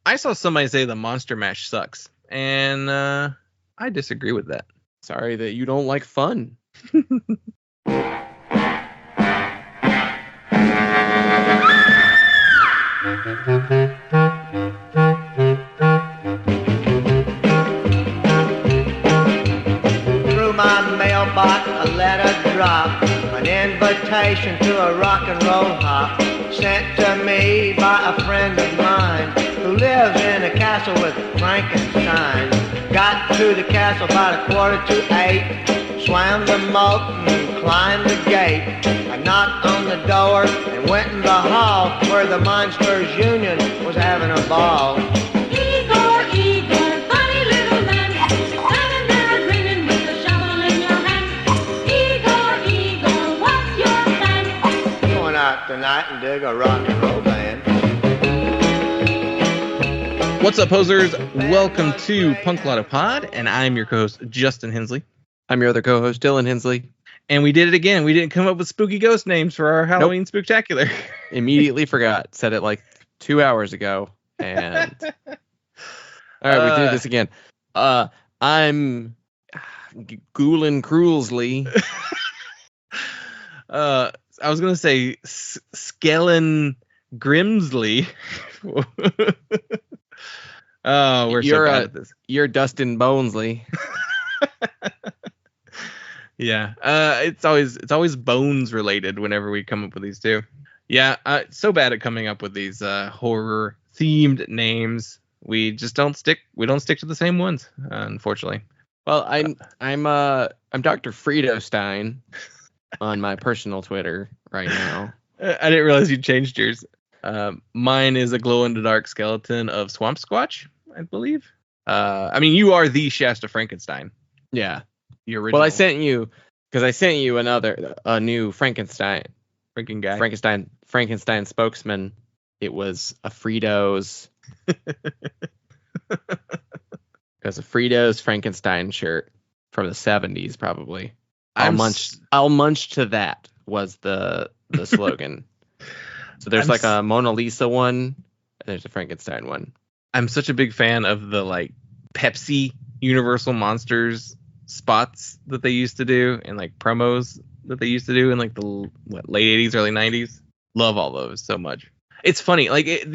I saw somebody say the Monster Mash sucks, and I disagree with that. Sorry that you don't like fun. Through my mailbox, a letter dropped, an invitation to a rock and roll hop, sent to me by a friend of mine who lives in a castle with Frankenstein. Got to the castle about 7:45, swam the moat and climbed the gate. I knocked on the door and went in the hall where the Monsters Union was having a ball. Igor, Igor, funny little man, standing there grinning with a shovel in your hand. Igor, Igor, what's your plan? Going out tonight and dig a rock and roll band. What's up, posers? Welcome to Punk Lotto Pod, and I'm your co-host, Justin Hensley. I'm your other co-host, Dylan Hensley. And we did it again. We didn't come up with spooky ghost names for our Halloween Spooktacular. Immediately forgot. Said it like 2 hours ago. And all right, we did this again. I'm Goolin Cruelsley. I was gonna say Skellen Grimsley. Oh, we're so bad at this. You're Dustin Bonesley. Yeah, it's always bones related whenever we come up with these two. Yeah, so bad at coming up with these horror themed names. We just don't stick. We don't stick to the same ones, unfortunately. Well, I'm Dr. Frito Stein on my personal Twitter right now. I didn't realize you changed yours. Mine is a glow-in-the-dark skeleton of Swamp Squatch, I believe. I mean, you are the Shasta Frankenstein. Yeah. The original. Well, I sent you a new Frankenstein spokesman. It was a Fritos. It was a Fritos Frankenstein shirt from the 70s, probably. I'll munch to that was the slogan. So there's like a Mona Lisa one, and there's a Frankenstein one. I'm such a big fan of the like Pepsi Universal Monsters spots that they used to do and like promos that they used to do in like the late 80s, early 90s. Love all those so much. It's funny. Like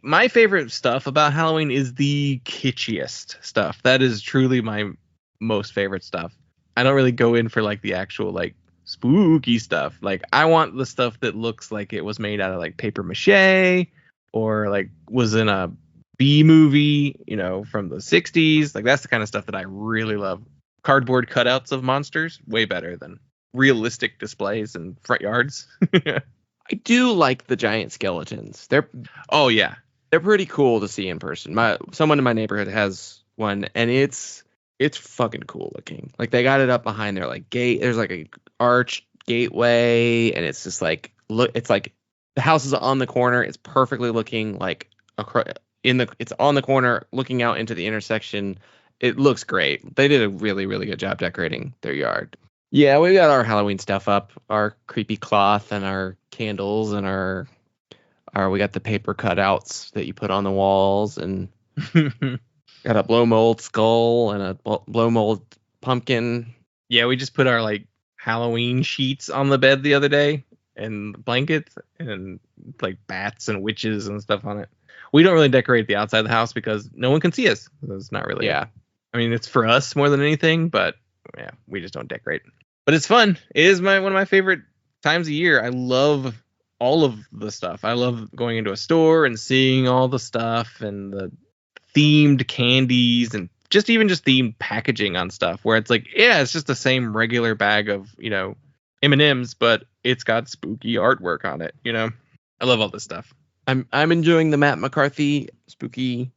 my favorite stuff about Halloween is the kitschiest stuff. That is truly my most favorite stuff. I don't really go in for like the actual like spooky stuff. Like I want the stuff that looks like it was made out of like paper mache or like was in a B movie, from the 60s. Like that's the kind of stuff that I really love. Cardboard cutouts of monsters, way better than realistic displays in front yards. I do like the giant skeletons. They're pretty cool to see in person. Someone in my neighborhood has one, and it's fucking cool looking. Like they got it up behind their like gate. There's like a arched gateway, and it's just like it's like the house is on the corner. It's perfectly looking like it's on the corner looking out into the intersection. It looks great. They did a really, really good job decorating their yard. Yeah, we got our Halloween stuff up, our creepy cloth and our candles and our we got the paper cutouts that you put on the walls, and got a blow mold skull and a blow mold pumpkin. Yeah, we just put our like Halloween sheets on the bed the other day and blankets and like bats and witches and stuff on it. We don't really decorate the outside of the house because no one can see us. It's not really. Yeah. I mean, it's for us more than anything, but yeah, we just don't decorate. But it's fun. It is one of my favorite times of year. I love all of the stuff. I love going into a store and seeing all the stuff and the themed candies and just themed packaging on stuff where it's like, yeah, it's just the same regular bag of, M&Ms, but it's got spooky artwork on it. I love all this stuff. I'm enjoying the Matt McCarthy spooky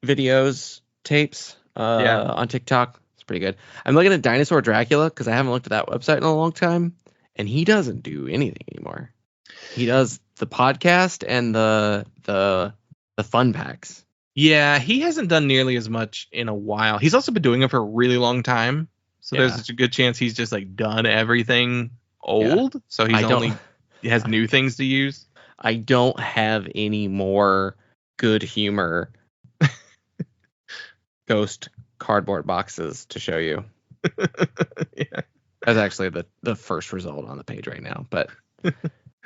videos tapes on TikTok. It's pretty good. I'm looking at Dinosaur Dracula because I haven't looked at that website in a long time, and he doesn't do anything anymore. He does the podcast and the fun packs. Yeah, he hasn't done nearly as much in a while. He's also been doing it for a really long time, so there's such a good chance he's just like done everything old. Yeah. So he has new things to use. I don't have any more good humor ghost cardboard boxes to show you. Yeah. That's actually the first result on the page right now. But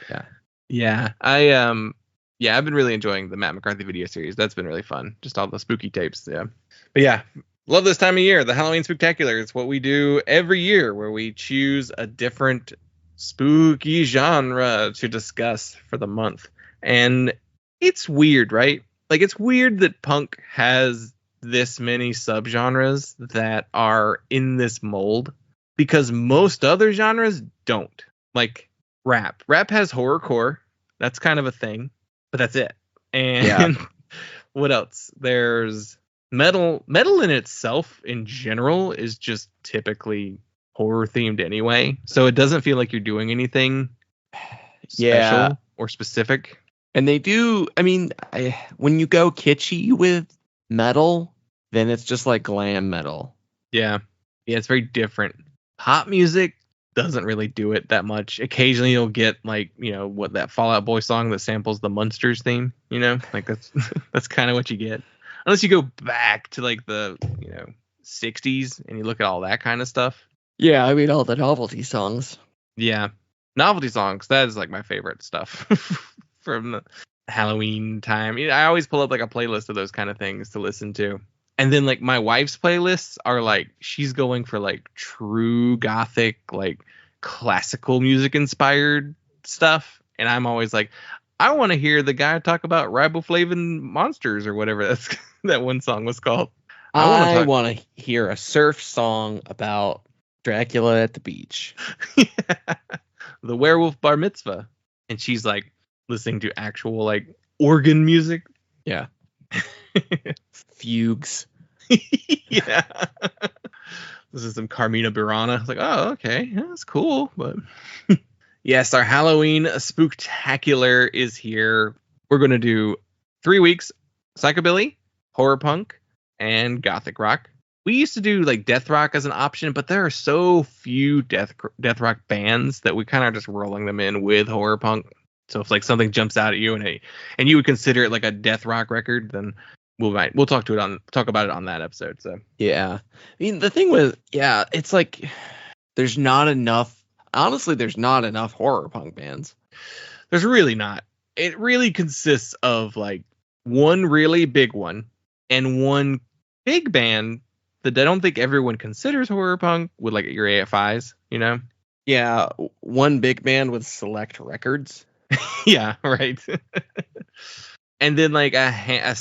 yeah. Yeah. I've been really enjoying the Matt McCarthy video series. That's been really fun. Just all the spooky tapes. Yeah. But yeah, love this time of year. The Halloween Spooktacular. It's what we do every year where we choose a different spooky genre to discuss for the month. And it's weird, right? Like, it's weird that punk has this many subgenres that are in this mold, because most other genres don't. Like rap. Rap has horrorcore. That's kind of a thing, but that's it. And what else? There's metal. Metal in itself, in general, is just typically horror themed anyway. So it doesn't feel like you're doing anything special or specific. And they do. I mean, when you go kitschy with metal, then it's just like glam metal. Yeah. Yeah, it's very different. Pop music doesn't really do it that much. Occasionally you'll get like, what, that Fall Out Boy song that samples the Munsters theme, like that's kind of what you get. Unless you go back to like the, 60s and you look at all that kind of stuff. Yeah, I mean, all the novelty songs. Yeah. Novelty songs, that is like my favorite stuff from the Halloween time. I always pull up like a playlist of those kind of things to listen to. And then like my wife's playlists are like, she's going for like true gothic, like classical music inspired stuff. And I'm always like, I want to hear the guy talk about riboflavin monsters or whatever that one song was called. I want to hear a surf song about Dracula at the beach. The werewolf bar mitzvah. And she's like listening to actual like organ music. Yeah. Fugues. Yeah. This is some Carmina Burana. It's like, oh, okay. Yeah, that's cool. But yes, our Halloween Spooktacular is here. We're going to do 3 weeks psychobilly, horror punk, and gothic rock. We used to do like death rock as an option, but there are so few death rock bands that we kind of just rolling them in with horror punk. So if like something jumps out at you and you would consider it like a death rock record, then we'll talk about it on that episode. So yeah, I mean the thing with it's like there's not enough. Honestly, there's not enough horror punk bands. There's really not. It really consists of like one really big one and one big band that I don't think everyone considers horror punk, with like your AFIs, Yeah, one big band with Select Records. Yeah, right. And then like a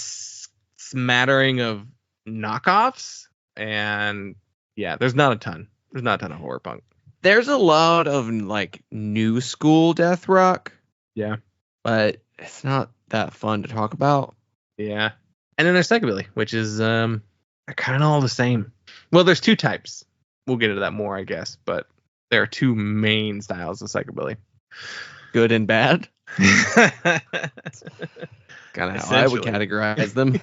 smattering of knockoffs, and yeah, there's not a ton of horror punk. There's a lot of like new school death rock. Yeah, but it's not that fun to talk about. Yeah. And then there's psychobilly, which is they're kind of all the same. Well, there's two types. We'll get into that more, I guess, but there are two main styles of psychobilly. Good and bad. Kind of how I would categorize them.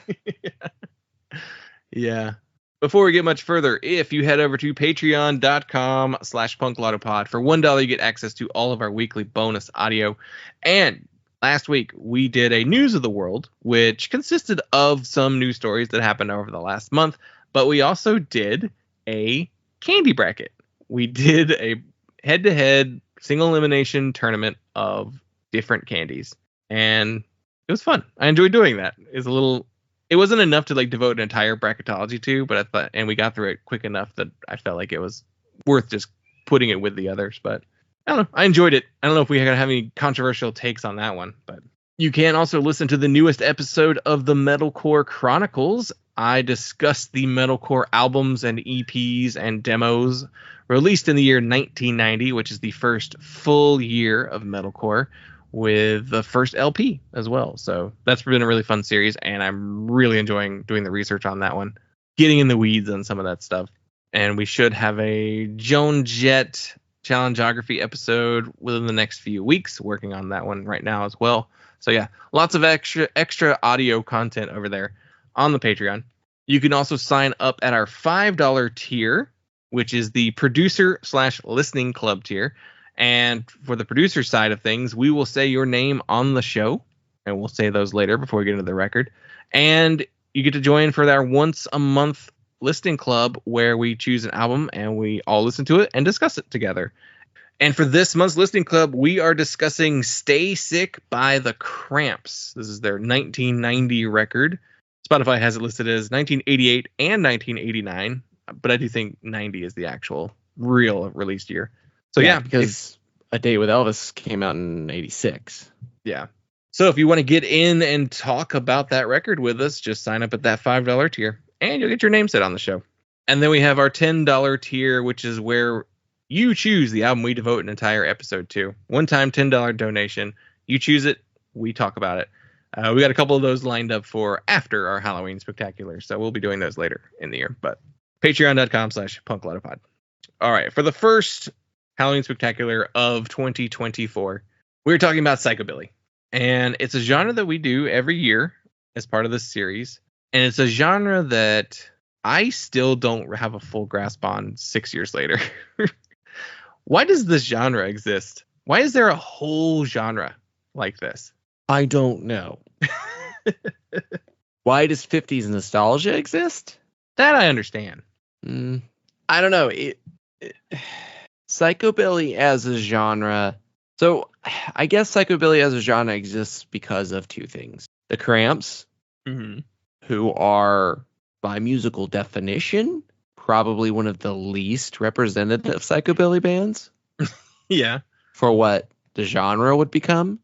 Yeah. Before we get much further, if you head over to patreon.com/punklautopod, for $1 you get access to all of our weekly bonus audio. And last week we did a news of the world, which consisted of some news stories that happened over the last month, but we also did a candy bracket. We did a head-to-head single elimination tournament of different candies, and it was fun. I enjoyed doing that. It wasn't enough to like devote an entire bracketology to, but I thought, and we got through it quick enough that I felt like it was worth just putting it with the others. But I don't know, I enjoyed it. I don't know if we're gonna have any controversial takes on that one, but you can also listen to the newest episode of the Metalcore Chronicles. I discussed the metalcore albums and EPs and demos released in the year 1990, which is the first full year of metalcore, with the first LP as well. So that's been a really fun series, and I'm really enjoying doing the research on that one, getting in the weeds on some of that stuff. And we should have a Joan Jett Challengeography episode within the next few weeks, working on that one right now as well. So yeah, lots of extra audio content over there on the Patreon. You can also sign up at our $5 tier, which is the producer/listening club tier. And for the producer side of things, we will say your name on the show, and we'll say those later before we get into the record. And you get to join for our once a month listening club where we choose an album and we all listen to it and discuss it together. And for this month's listening club, we are discussing Stay Sick by the Cramps. This is their 1990 record. Spotify has it listed as 1988 and 1989, but I do think 90 is the actual real released year. So yeah, because A Day with Elvis came out in 86. Yeah. So if you want to get in and talk about that record with us, just sign up at that $5 tier and you'll get your name said on the show. And then we have our $10 tier, which is where you choose the album we devote an entire episode to. One-time $10 donation. You choose it. We talk about it. We got a couple of those lined up for after our Halloween Spooktacular, so we'll be doing those later in the year. But patreon.com/punklettapod. All right, for the first Halloween Spooktacular of 2024, we're talking about psychobilly. And it's a genre that we do every year as part of this series. And it's a genre that I still don't have a full grasp on 6 years later. Why does this genre exist? Why is there a whole genre like this? I don't know. Why does 50s nostalgia exist? That I understand. I don't know. Psychobilly as a genre. So I guess psychobilly as a genre exists because of two things. The Cramps, who are, by musical definition, probably one of the least representative psychobilly bands. Yeah. For what the genre would become.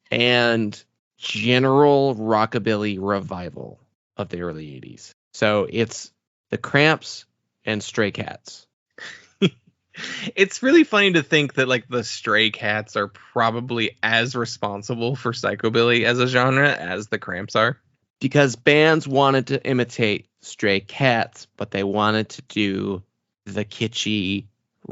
And general rockabilly revival of the early 80s. So it's the Cramps and Stray Cats. It's really funny to think that like the Stray Cats are probably as responsible for psychobilly as a genre as the Cramps are. Because bands wanted to imitate Stray Cats, but they wanted to do the kitschy,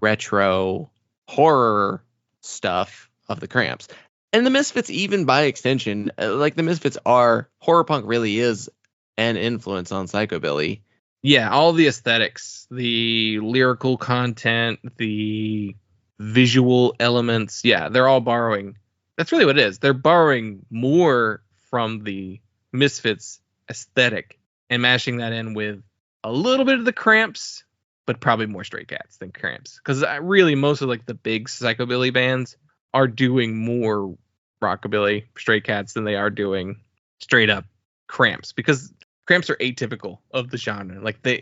retro, horror stuff of the Cramps. And the Misfits, even by extension, like the Misfits are, horror punk really is an influence on psychobilly. Yeah, all the aesthetics, the lyrical content, the visual elements. Yeah, they're all borrowing. That's really what it is. They're borrowing more from the Misfits aesthetic and mashing that in with a little bit of the Cramps, but probably more Stray Cats than Cramps. Because really, most of like the big psychobilly bands are doing more rockabilly, Stray Cats than they are doing straight up Cramps. Because Cramps are atypical of the genre. Like they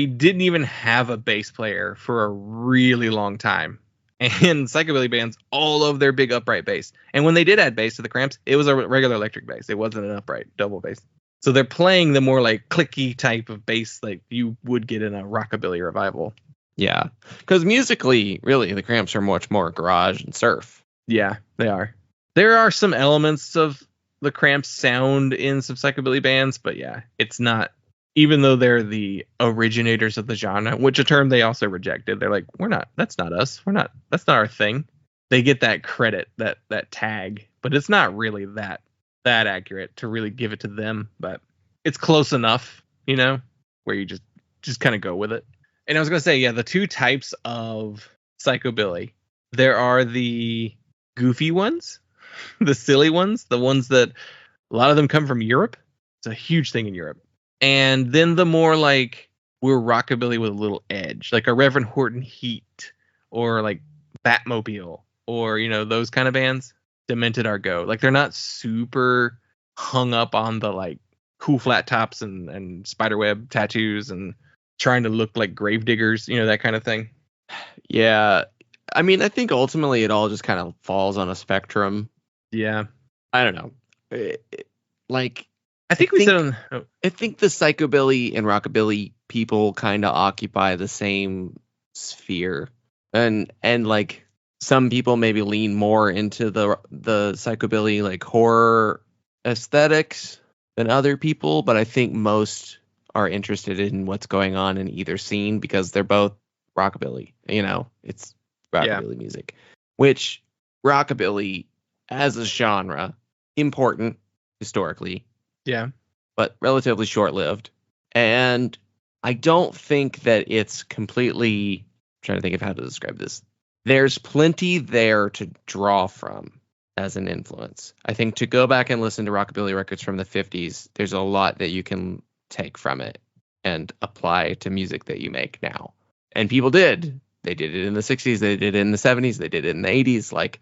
didn't even have a bass player for a really long time. And psychobilly bands all of their big upright bass. And when they did add bass to the Cramps, it was a regular electric bass. It wasn't an upright double bass. So they're playing the more like clicky type of bass like you would get in a rockabilly revival. Yeah. Because musically, really, the Cramps are much more garage and surf. Yeah, they are. There are some elements of the Cramps sound in some psychobilly bands, but yeah, it's not, even though they're the originators of the genre, which a term they also rejected. They're like, that's not us. That's not our thing. They get that credit, that tag, but it's not really that accurate to really give it to them, but it's close enough, where you just kind of go with it. And I was going to say, yeah, the two types of psychobilly, there are the goofy ones, the silly ones, the ones that a lot of them come from Europe. It's a huge thing in Europe. And then the more like we're rockabilly with a little edge, like a Reverend Horton Heat or like Batmobile or, those kind of bands, Demented Argo. Like they're not super hung up on the like cool flat tops and spiderweb tattoos and trying to look like gravediggers, that kind of thing. Yeah. I mean, I think ultimately it all just kind of falls on a spectrum. Yeah. I don't know. I think the psychobilly and rockabilly people kind of occupy the same sphere. And like some people maybe lean more into the psychobilly like horror aesthetics than other people, but I think most are interested in what's going on in either scene because they're both rockabilly. It's rockabilly music, which rockabilly as a genre, important historically, but relatively short-lived. And I don't think that it's completely, I'm trying to think of how to describe this. There's plenty there to draw from as an influence. I think to go back and listen to rockabilly records from the 50s, there's a lot that you can take from it and apply to music that you make now. And people did. They did it in the 60s, they did it in the 70s, they did it in the 80s.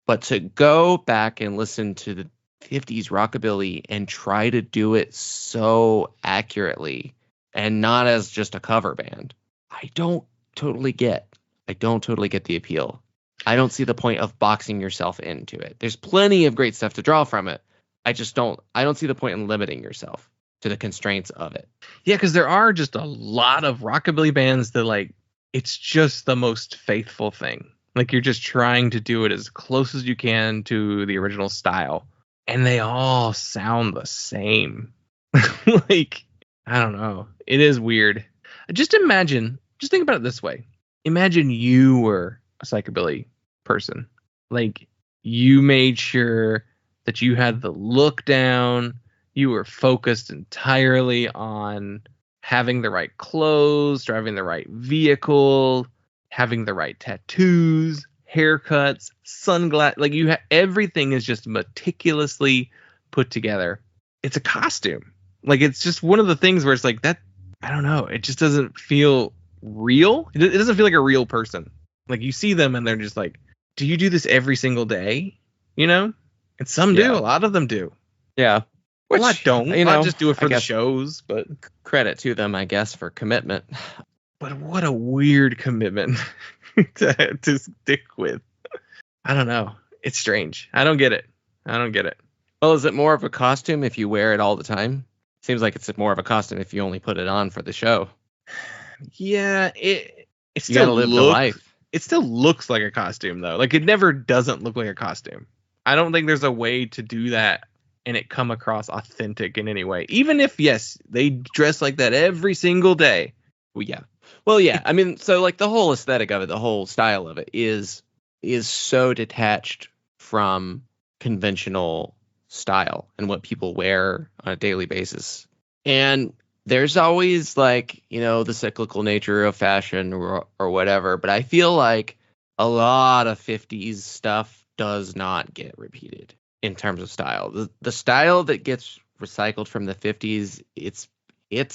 But to go back and listen to the 50s rockabilly and try to do it so accurately and not as just a cover band, I don't totally get the appeal. I don't see the point of boxing yourself into it. There's plenty of great stuff to draw from it. I don't see the point in limiting yourself to the constraints of it. Yeah, because there are just a lot of rockabilly bands that, like, it's just the most faithful thing. Like, you're just trying to do it as close as you can to the original style. And they all sound the same. Like, I don't know. It is weird. Just think about it this way. Imagine you were a psychobilly person. Like, you made sure that you had the look down. You were focused entirely on having the right clothes, driving the right vehicle, having the right tattoos, haircuts, sunglasses. Like, everything is just meticulously put together. It's a costume. Like, it's just one of the things where it's like that. I don't know. It just doesn't feel real. It doesn't feel like a real person. Like, you see them and they're just like, do you do this every single day? You know? And some do. A lot of them do. Yeah. A lot don't. You know, just do it for the shows, but credit to them, I guess, for commitment. But what a weird commitment to stick with. I don't know. It's strange. I don't get it. Well, is it more of a costume if you wear it all the time? Seems like it's more of a costume if you only put it on for the show. Yeah, it still you gotta live the life. It still looks like a costume, though. Like, it never doesn't look like a costume. I don't think there's a way to do that and it come across authentic in any way. Even if, yes, they dress like that every single day. Well, yeah. I mean, so, like, the whole aesthetic of it, the whole style of it is so detached from conventional style and what people wear on a daily basis. And there's always, like, you know, the cyclical nature of fashion or whatever. But I feel like a lot of 50s stuff does not get repeated in terms of style. The style that gets recycled from the 50s, it's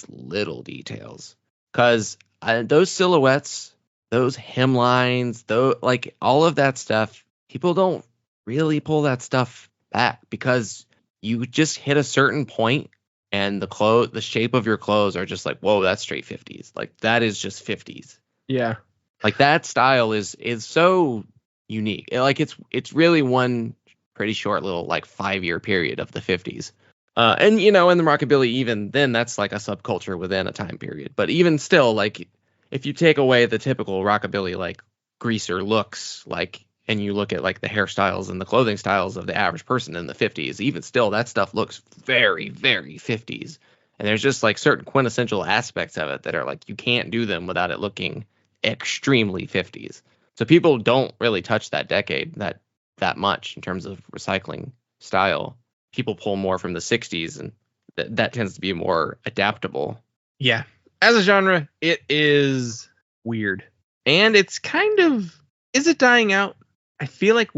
little details. Because those silhouettes, those hemlines, like, all of that stuff, people don't really pull that stuff back because you just hit a certain point and the shape of your clothes are just like, whoa, that's straight 50s. Like, that is just 50s. Yeah. Like, that style is so unique. Like, it's really one pretty short little, like, 5-year period of the 50s. And, you know, in the rockabilly, even then, that's like a subculture within a time period. But even still, like, if you take away the typical rockabilly, like, greaser looks, like, and you look at, like, the hairstyles and the clothing styles of the average person in the 50s, even still, that stuff looks very, very 50s. And there's just, like, certain quintessential aspects of it that are, like, you can't do them without it looking extremely 50s. So people don't really touch that decade that much in terms of recycling style. People pull more from the 60s, and that tends to be more adaptable. Yeah. As a genre, it is weird. And it's kind of... Is it dying out? I feel like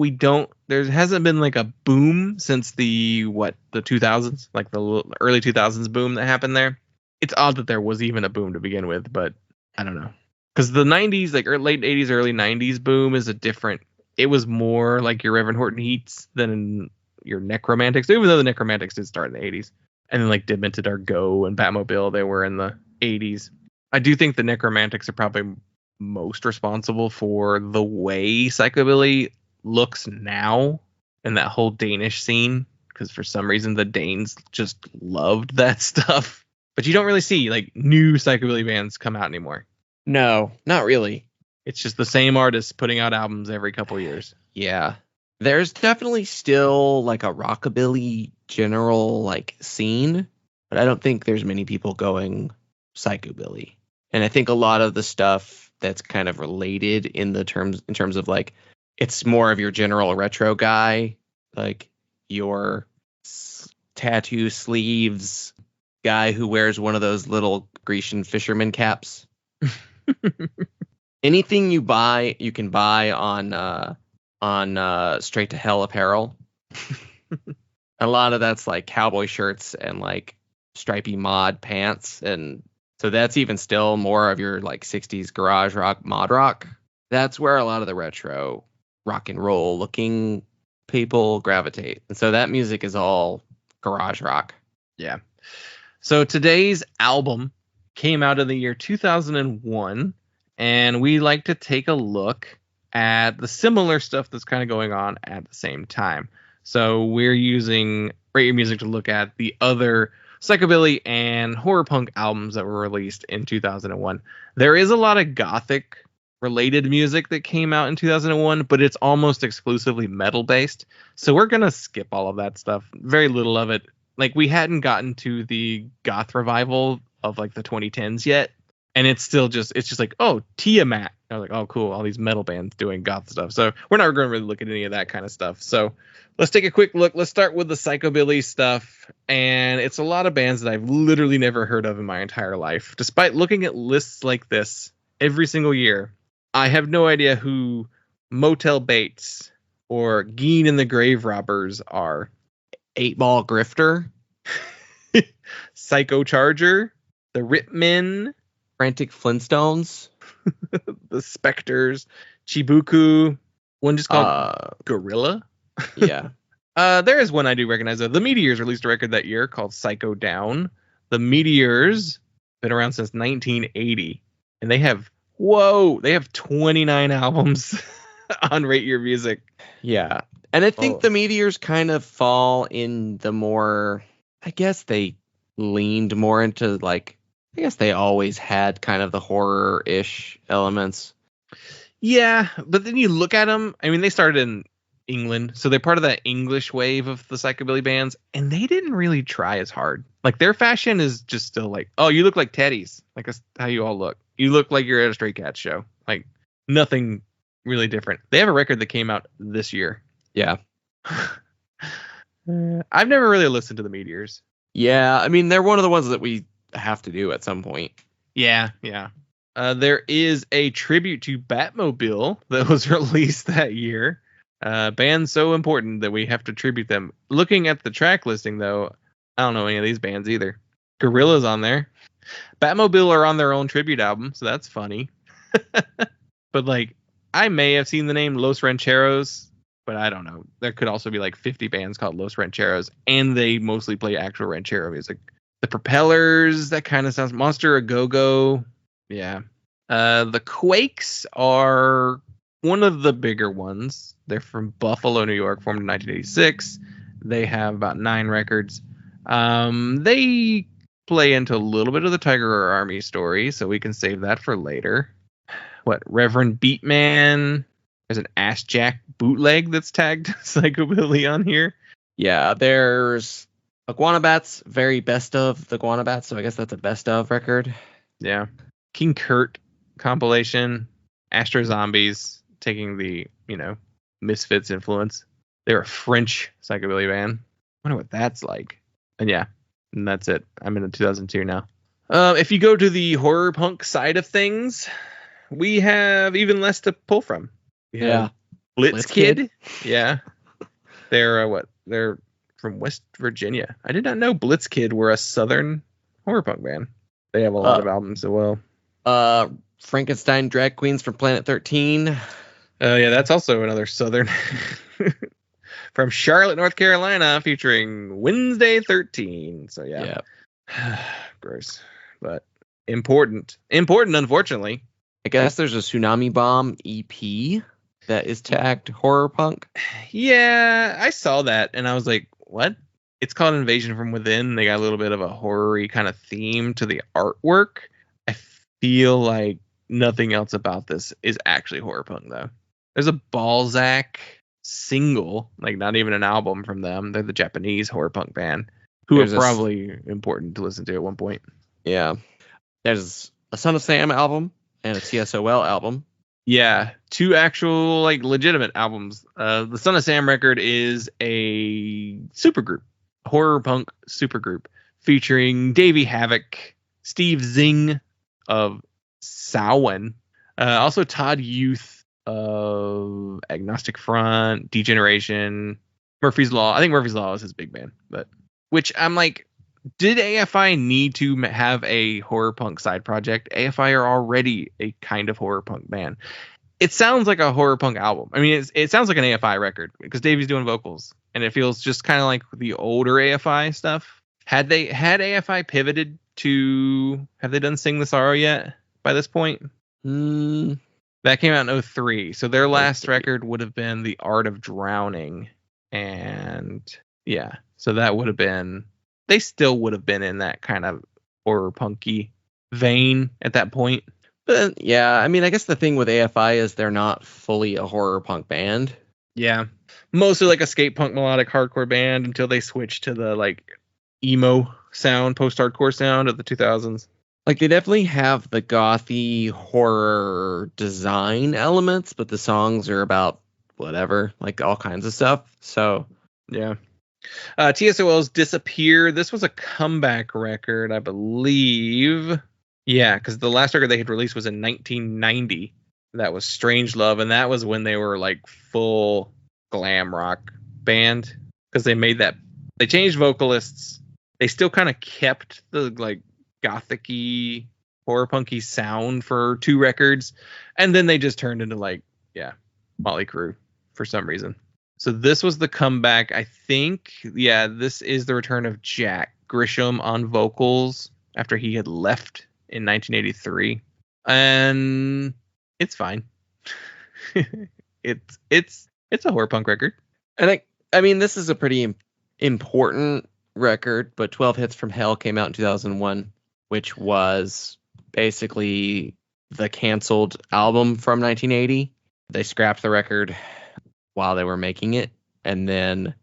there hasn't been, like, a boom since the 2000s, like the early 2000s boom that happened there. It's odd that there was even a boom to begin with, but I don't know. Because the 90s, like late 80s, early 90s boom is it was more like your Reverend Horton Heats than your Necromantics, even though the Necromantics did start in the 80s. And then, like, Demented Are Go and Batmobile, they were in the 80s. I do think the Necromantics are probably most responsible for the way psychobilly looks now and that whole Danish scene, because for some reason the Danes just loved that stuff. But you don't really see, like, new psychobilly bands come out anymore. No, not really. It's just the same artists putting out albums every couple years. Yeah. There's definitely still, like, a rockabilly general, like, scene, but I don't think there's many people going psychobilly. And I think a lot of the stuff that's kind of related in terms of, like, it's more of your general retro guy, like your tattoo sleeves guy who wears one of those little Grecian fisherman caps. Anything you can buy on on Straight to Hell apparel. A lot of that's like cowboy shirts and like stripy mod pants, and so that's even still more of your like 60s garage rock, mod rock. That's where a lot of the retro rock and roll looking people gravitate. And so that music is all garage rock. Yeah. So today's album came out in the year 2001, and we like to take a look at the similar stuff that's kind of going on at the same time. So we're using Rate Your Music to look at the other psychobilly and horror punk albums that were released in 2001. There is a lot of gothic related music that came out in 2001, but it's almost exclusively metal based. So we're going to skip all of that stuff. Very little of it. Like, we hadn't gotten to the goth revival of like the 2010s yet. And it's just like, oh, Tiamat. I was like, oh, cool. All these metal bands doing goth stuff. So we're not going to really look at any of that kind of stuff. So let's take a quick look. Let's start with the psychobilly stuff. And it's a lot of bands that I've literally never heard of in my entire life. Despite looking at lists like this every single year, I have no idea who Motel Bates or Geen and the Grave Robbers are. 8-Ball Grifter, Psycho Charger, the Ritmen, Frantic Flintstones, the Spectres, Chibuku, one just called Gorilla. Yeah. There is one I do recognize, though. The Meteors released a record that year called Psycho Down. The Meteors been around since 1980, and they have 29 albums on Rate Your Music. Yeah. And I think the Meteors kind of fall in the more, I guess they leaned more into like, I guess they always had kind of the horror-ish elements. Yeah, but then you look at them, I mean, they started in England, so they're part of that English wave of the psychobilly bands, and they didn't really try as hard. Like, their fashion is just still like, oh, you look like Teddies. Like, that's how you all look. You look like you're at a Stray Cats show. Like, nothing really different. They have a record that came out this year. Yeah. I've never really listened to the Meteors. Yeah, I mean, they're one of the ones that we have to do at some point. Yeah. There is a tribute to Batmobile that was released that year. Bands so important that we have to tribute them. Looking at the track listing, though, I don't know any of these bands either. Gorilla's on there. Batmobile are on their own tribute album, so that's funny. But like, I may have seen the name Los Rancheros, but I don't know. There could also be like 50 bands called Los Rancheros, and they mostly play actual ranchero music. The Propellers, that kind of sounds. Monster A Go-Go, yeah. The Quakes are one of the bigger ones. They're from Buffalo, New York, formed in 1986. They have about 9 records. They play into a little bit of the Tiger Army story, so we can save that for later. What, Reverend Beatman? There's an Ass Jack bootleg that's tagged psychobilly on here. Yeah, there's Iguana Bats, very best of the Iguana Bats, so I guess that's a best of record. Yeah. King Kurt compilation. Astro Zombies, taking the, Misfits influence. They're a French psychobilly band. I wonder what that's like. And yeah, and that's it. I'm in 2002 now. If you go to the horror punk side of things, we have even less to pull from. Yeah. Blitzkid. Yeah. They're They're from West Virginia. I did not know Blitzkid were a southern horror punk band. They have a lot of albums as well. Frankenstein Drag Queens from Planet 13. Yeah, that's also another southern. From Charlotte, North Carolina, featuring Wednesday 13. So yeah. Gross. But important, unfortunately. I guess there's a Tsunami Bomb EP that is tagged horror punk. Yeah, I saw that and I was like, what? It's called Invasion from Within. They got a little bit of a horror-y kind of theme to the artwork. I feel like nothing else about this is actually horror punk, though. There's a Balzac single, like not even an album from them. They're the Japanese horror punk band who are probably important to listen to at one point. Yeah. There's a Son of Sam album and a TSOL album. Yeah, 2 actual like legitimate albums. The Son of Sam record is a supergroup, horror punk supergroup featuring Davey Havoc, Steve Zing of Samhain, also Todd Youth Agnostic Front, Degeneration, Murphy's Law. I think Murphy's Law is his big band, but which I'm like, did AFI need to have a horror punk side project? AFI are already a kind of horror punk band. It sounds like a horror punk album. I mean, it sounds like an AFI record because Davey's doing vocals, and it feels just kind of like the older AFI stuff. Had AFI pivoted to, have they done Sing the Sorrow yet by this point? That came out in 2003, so their last record would have been The Art of Drowning, and yeah, so that would have been, they still would have been in that kind of horror punky vein at that point. But yeah, I mean, I guess the thing with AFI is they're not fully a horror punk band. Yeah, mostly like a skate punk melodic hardcore band until they switched to the like emo sound, post-hardcore sound of the 2000s. Like, they definitely have the gothy horror design elements, but the songs are about whatever, like all kinds of stuff. So yeah. TSOL's Disappear. This was a comeback record, I believe. Yeah, because the last record they had released was in 1990. That was Strange Love, and that was when they were like full glam rock band. Because they changed vocalists. They still kind of kept the like gothic-y, horror punky sound for 2 records, and then they just turned into like, yeah, Motley Crue for some reason. So this was the comeback, I think. Yeah, this is the return of Jack Grisham on vocals after he had left in 1983, and it's fine. it's a horror punk record, and I mean, this is a pretty important record, but 12 Hits from Hell came out in 2001, which was basically the canceled album from 1980. They scrapped the record while they were making it, and then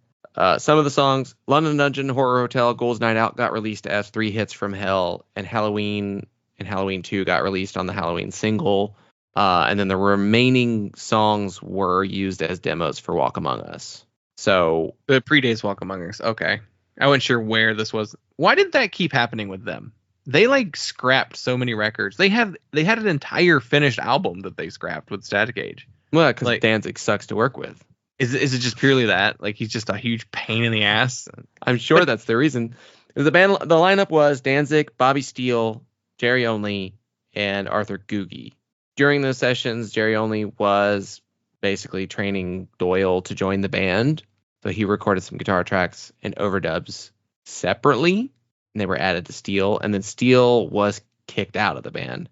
some of the songs, London Dungeon, Horror Hotel, Ghouls Night Out, got released as 3 Hits from Hell, and Halloween and Halloween 2 got released on the Halloween single, and then the remaining songs were used as demos for Walk Among Us. So the predates Walk Among Us. Okay, I wasn't sure where this was. Why did that keep happening with them? They like scrapped so many records. They had an entire finished album that they scrapped with Static Age. Well, because like, Danzig sucks to work with. Is it just purely that? Like, he's just a huge pain in the ass? I'm sure that's the reason. The lineup was Danzig, Bobby Steele, Jerry Only, and Arthur Googie. During those sessions, Jerry Only was basically training Doyle to join the band. So he recorded some guitar tracks and overdubs separately, and they were added to Steele. And then Steele was kicked out of the band.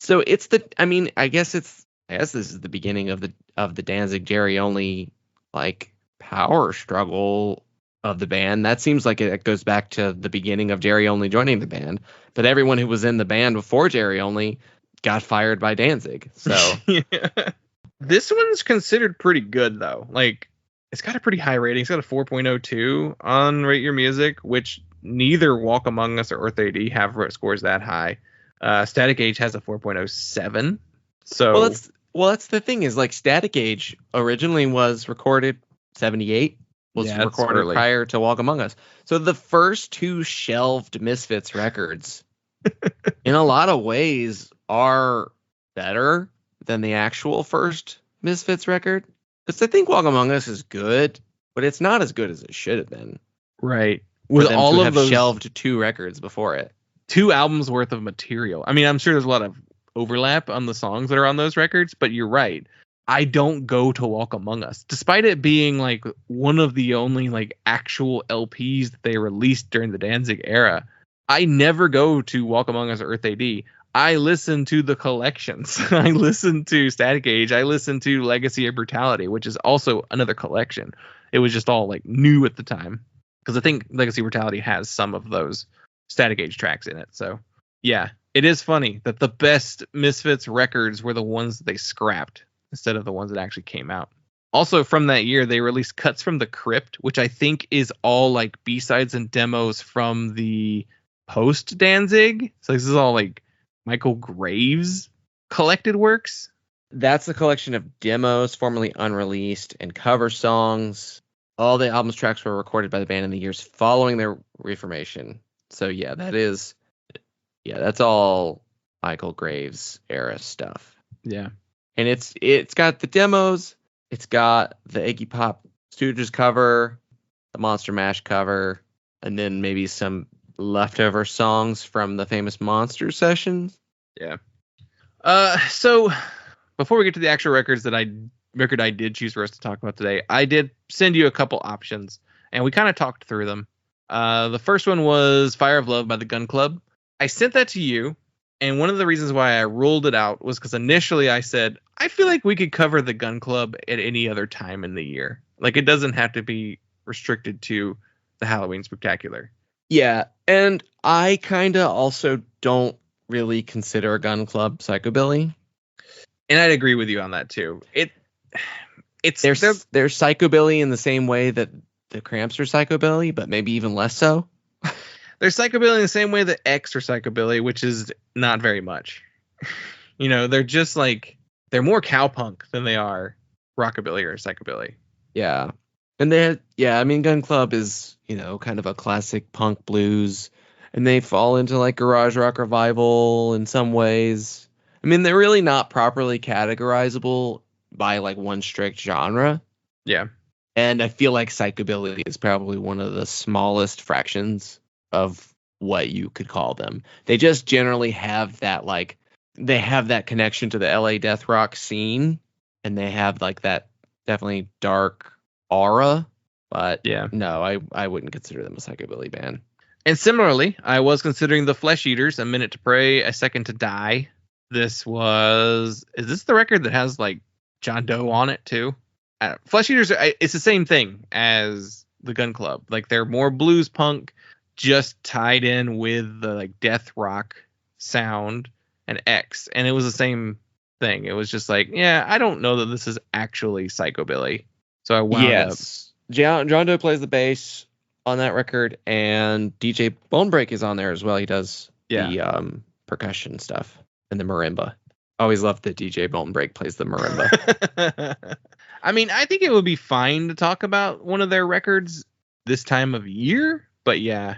So I guess this is the beginning of the Danzig Jerry Only like power struggle of the band. That seems like it goes back to the beginning of Jerry Only joining the band, but everyone who was in the band before Jerry Only got fired by Danzig. So yeah. This one's considered pretty good though. Like, it's got a pretty high rating. It's got a 4.02 on Rate Your Music, which neither Walk Among Us or Earth AD have scores that high. Static Age has a 4.07. So that's the thing is, like, Static Age originally was recorded 78, was recorded prior to Walk Among Us. So the first 2 shelved Misfits records in a lot of ways are better than the actual first Misfits record. Because I think Walk Among Us is good, but it's not as good as it should have been. Right. With all of those shelved 2 records before it. 2 albums worth of material. I mean, I'm sure there's a lot of overlap on the songs that are on those records, but you're right. I don't go to Walk Among Us, despite it being like one of the only like actual LPs that they released during the Danzig era. I never go to Walk Among Us or Earth AD. I listen to the collections. I listen to Static Age. I listen to Legacy of Brutality, which is also another collection. It was just all like new at the time, because I think Legacy of Brutality has some of those Static Age tracks in it. So yeah, it is funny that the best Misfits records were the ones that they scrapped instead of the ones that actually came out. Also from that year, they released Cuts from the Crypt, which I think is all like B-sides and demos from the post Danzig. So this is all like Michael Graves collected works. That's a collection of demos formerly unreleased and cover songs. All the album's tracks were recorded by the band in the years following their reformation. So yeah, that's all Michael Graves era stuff. Yeah. And it's got the demos, it's got the Iggy Pop Stooges cover, the Monster Mash cover, and then maybe some leftover songs from the famous Monster sessions. Yeah. So before we get to the actual record I did choose for us to talk about today, I did send you a couple options, and we kind of talked through them. The first one was Fire of Love by the Gun Club. I sent that to you, and one of the reasons why I ruled it out was because initially I said, I feel like we could cover the Gun Club at any other time in the year. Like, it doesn't have to be restricted to the Halloween Spooktacular. Yeah, and I kind of also don't really consider a Gun Club psychobilly. And I'd agree with you on that, too. They're psychobilly in the same way that the Cramps are psychobilly, but maybe even less so. They're psychobilly in the same way that X are psychobilly, which is not very much. They're just like, they're more cowpunk than they are rockabilly or psychobilly. Yeah. And Gun Club is, kind of a classic punk blues, and they fall into like garage rock revival in some ways. I mean, they're really not properly categorizable by like one strict genre. Yeah. And I feel like psychobilly is probably one of the smallest fractions of what you could call them. They just generally have that they have that connection to the LA death rock scene, and they have like that definitely dark aura. But yeah, no, I wouldn't consider them a psychobilly band. And similarly, I was considering the Flesh Eaters, A Minute to Pray, A Second to Die. Is this the record that has like John Doe on it too? Flesh Eaters, it's the same thing as the Gun Club. Like, they're more blues punk, just tied in with the like death rock sound and X. And it was the same thing. It was just like, yeah, I don't know that this is actually psychobilly. So I wound up. John Doe plays the bass on that record, and DJ Bonebreak is on there as well. He does the percussion stuff and the marimba. Always loved that DJ Bonebreak plays the marimba. I mean, I think it would be fine to talk about one of their records this time of year, but yeah,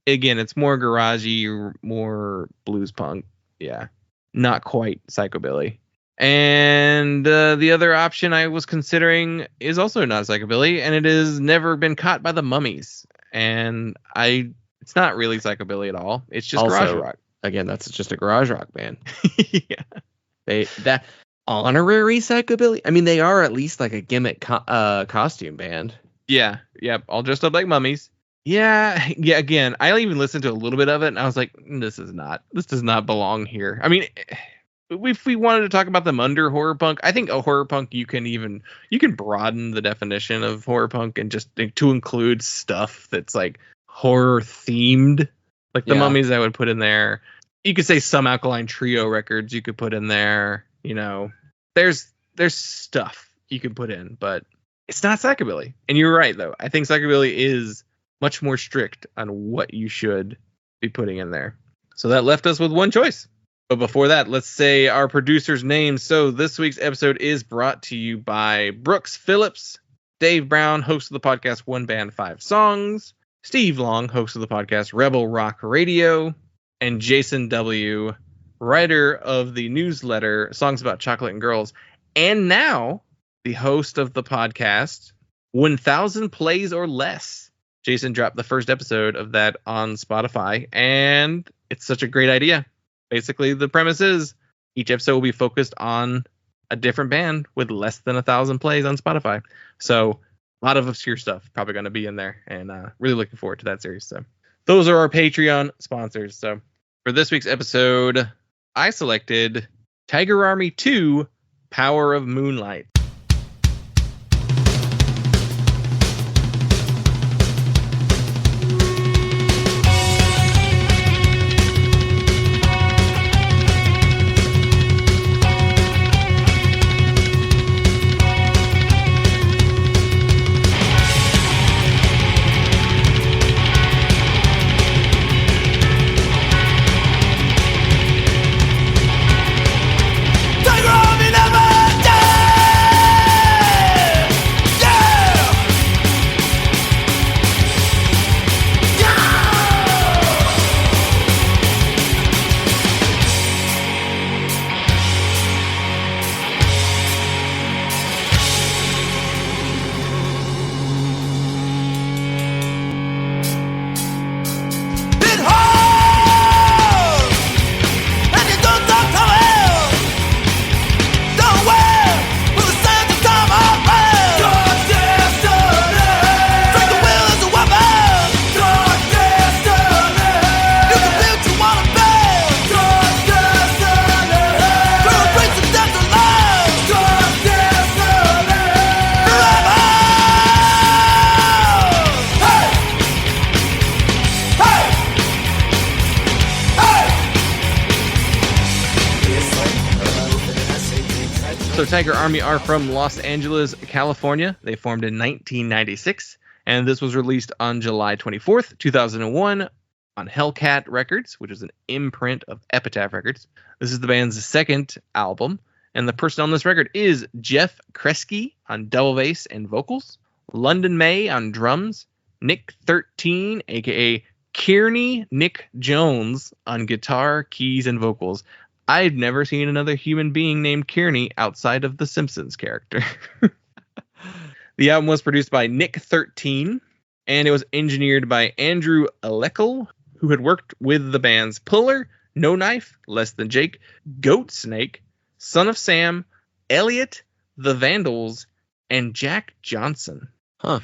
again, it's more garagey, more blues punk. Yeah, not quite psychobilly. And the other option I was considering is also not psychobilly, and it has Never Been Caught by the Mummies. And it's not really psychobilly at all. It's just garage rock. Again, that's just a garage rock band. Yeah. That honorary psychobilly. I mean, they are at least like a gimmick costume band. Yeah. Yep. All dressed up like mummies. Yeah. Yeah. Again, I even listened to a little bit of it, and I was like, this does not belong here. I mean, if we wanted to talk about them under horror punk, I think a horror punk, you can broaden the definition of horror punk and just to include stuff that's like horror themed, like the Mummies I would put in there. You could say some Alkaline Trio records you could put in there. There's stuff you can put in, but it's not psychobilly. And you're right, though. I think psychobilly is much more strict on what you should be putting in there. So that left us with one choice. But before that, let's say our producer's name. So this week's episode is brought to you by Brooks Phillips, Dave Brown, host of the podcast One Band, Five Songs, Steve Long, host of the podcast Rebel Rock Radio, and Jason W., writer of the newsletter Songs About Chocolate and Girls, and now the host of the podcast 1,000 Plays or Less. Jason dropped the first episode of that on Spotify, and it's such a great idea. Basically, the premise is each episode will be focused on a different band with less than 1,000 plays on Spotify. So a lot of obscure stuff probably going to be in there, and really looking forward to that series. So those are our Patreon sponsors. So for this week's episode, I selected Tiger Army 2, Power of Moonlight. Tiger Army never dies! So Tiger Army are from Los Angeles, California. They formed in 1996, and this was released on July 24th, 2001 on Hellcat Records, which is an imprint of Epitaph Records. This is the band's second album, and the person on this record is Jeff Kresge on double bass and vocals, London May on drums, Nick 13, aka Kearney Nick Jones on guitar, keys, and vocals. I've never seen another human being named Kearney outside of the Simpsons character. The album was produced by Nick 13, and it was engineered by Andrew Alekel, who had worked with the bands Puller, No Knife, Less Than Jake, Goat Snake, Son of Sam, Elliot, The Vandals, and Jack Johnson. Huh.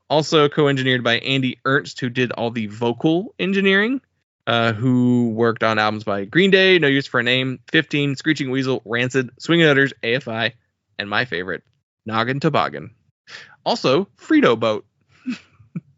Also co-engineered by Andy Ernst, who did all the vocal engineering. Who worked on albums by Green Day, No Use for a Name, 15, Screeching Weasel, Rancid, Swingin' Utters, AFI, and my favorite, Noggin Toboggan. Also, Frito Boat.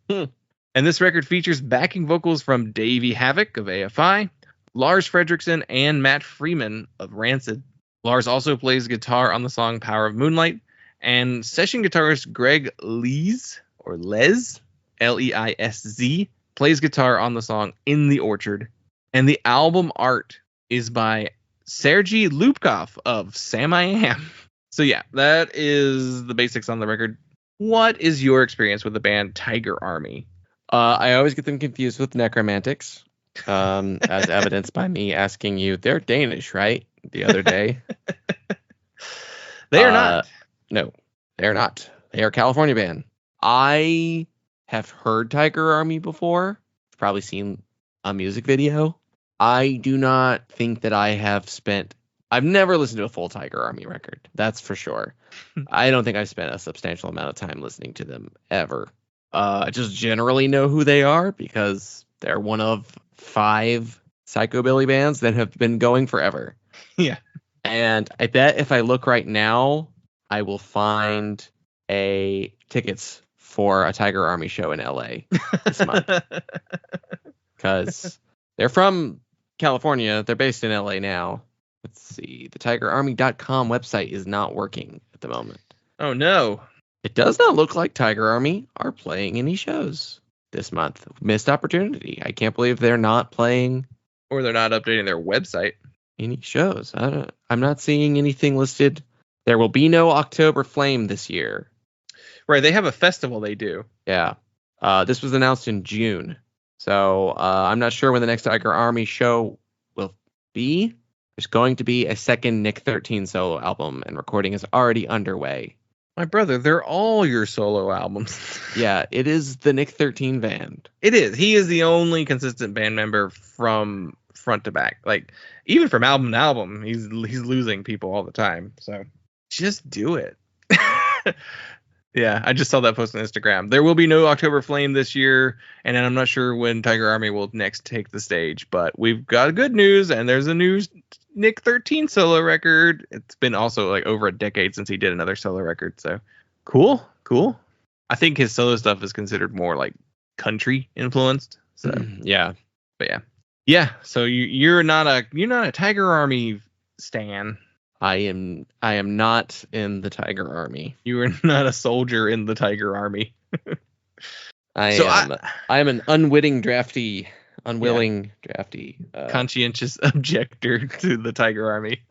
And this record features backing vocals from Davey Havoc of AFI, Lars Fredrickson, and Matt Freeman of Rancid. Lars also plays guitar on the song Power of Moonlight, and session guitarist Greg Lees, or Les, Leisz, plays guitar on the song In the Orchard, and the album art is by Sergei Lubkov of Sam I Am. So yeah, that is the basics on the record. What is your experience with the band Tiger Army? I always get them confused with Necromantics, as evidenced by me asking you, they're Danish, right? The other day. They are not. No, they're not. They are a California band. I have heard Tiger Army before. I've probably seen a music video. I do not think that I've never listened to a full Tiger Army record. That's for sure. I don't think I've spent a substantial amount of time listening to them ever. I just generally know who they are because they're one of 5 psychobilly bands that have been going forever. Yeah. And I bet if I look right now, I will find tickets for a Tiger Army show in LA this month. Because they're from California. They're based in LA now. Let's see. The TigerArmy.com website is not working at the moment. Oh, no. It does not look like Tiger Army are playing any shows this month. Missed opportunity. I can't believe they're not playing. Or they're not updating their website. Any shows. I'm not seeing anything listed. There will be no October Flame this year. Right, they have a festival they do. Yeah. This was announced in June. So I'm not sure when the next Tiger Army show will be. There's going to be a second Nick 13 solo album, and recording is already underway. My brother, they're all your solo albums. Yeah, it is the Nick 13 band. It is. He is the only consistent band member from front to back. Like, even from album to album, he's losing people all the time. So just do it. Yeah, I just saw that post on Instagram. There will be no October Flame this year, and I'm not sure when Tiger Army will next take the stage, but we've got good news, and there's a new Nick 13 solo record. It's been also like over a decade since he did another solo record, so cool. I think his solo stuff is considered more like country influenced. So yeah. But yeah. So you're not a Tiger Army stan. I am not in the Tiger Army. You are not a soldier in the Tiger Army. I am an unwilling draftee. Conscientious objector to the Tiger Army.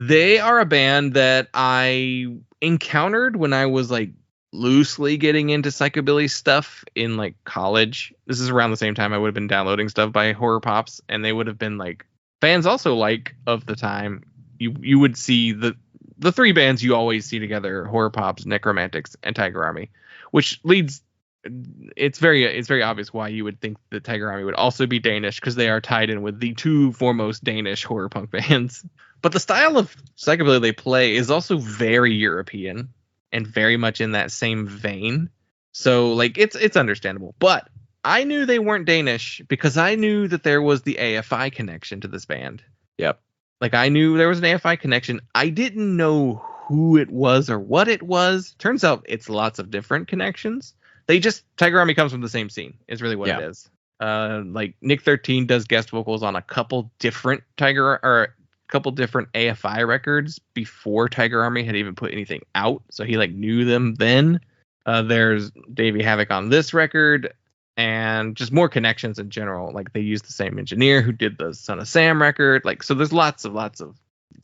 They are a band that I encountered when I was like loosely getting into psychobilly stuff in like college. This is around the same time I would have been downloading stuff by Horror Pops, and they would have been like fans also like of the time. You would see the 3 bands you always see together: Horror Pops, Necromantics, and Tiger Army, which leads. It's very obvious why you would think the Tiger Army would also be Danish, because they are tied in with the 2 foremost Danish horror punk bands. But the style of psychobilly they play is also very European and very much in that same vein. So like it's understandable. But I knew they weren't Danish because I knew that there was the AFI connection to this band. Yep. Like I knew there was an AFI connection. I didn't know who it was or what it was. Turns out it's lots of different connections. Tiger Army comes from the same scene is really what it is. Like Nick 13 does guest vocals on a couple different couple different AFI records before Tiger Army had even put anything out, so he like knew them then. There's Davey Havoc on this record, and just more connections in general. Like they used the same engineer who did the Son of Sam record. Like, so there's lots of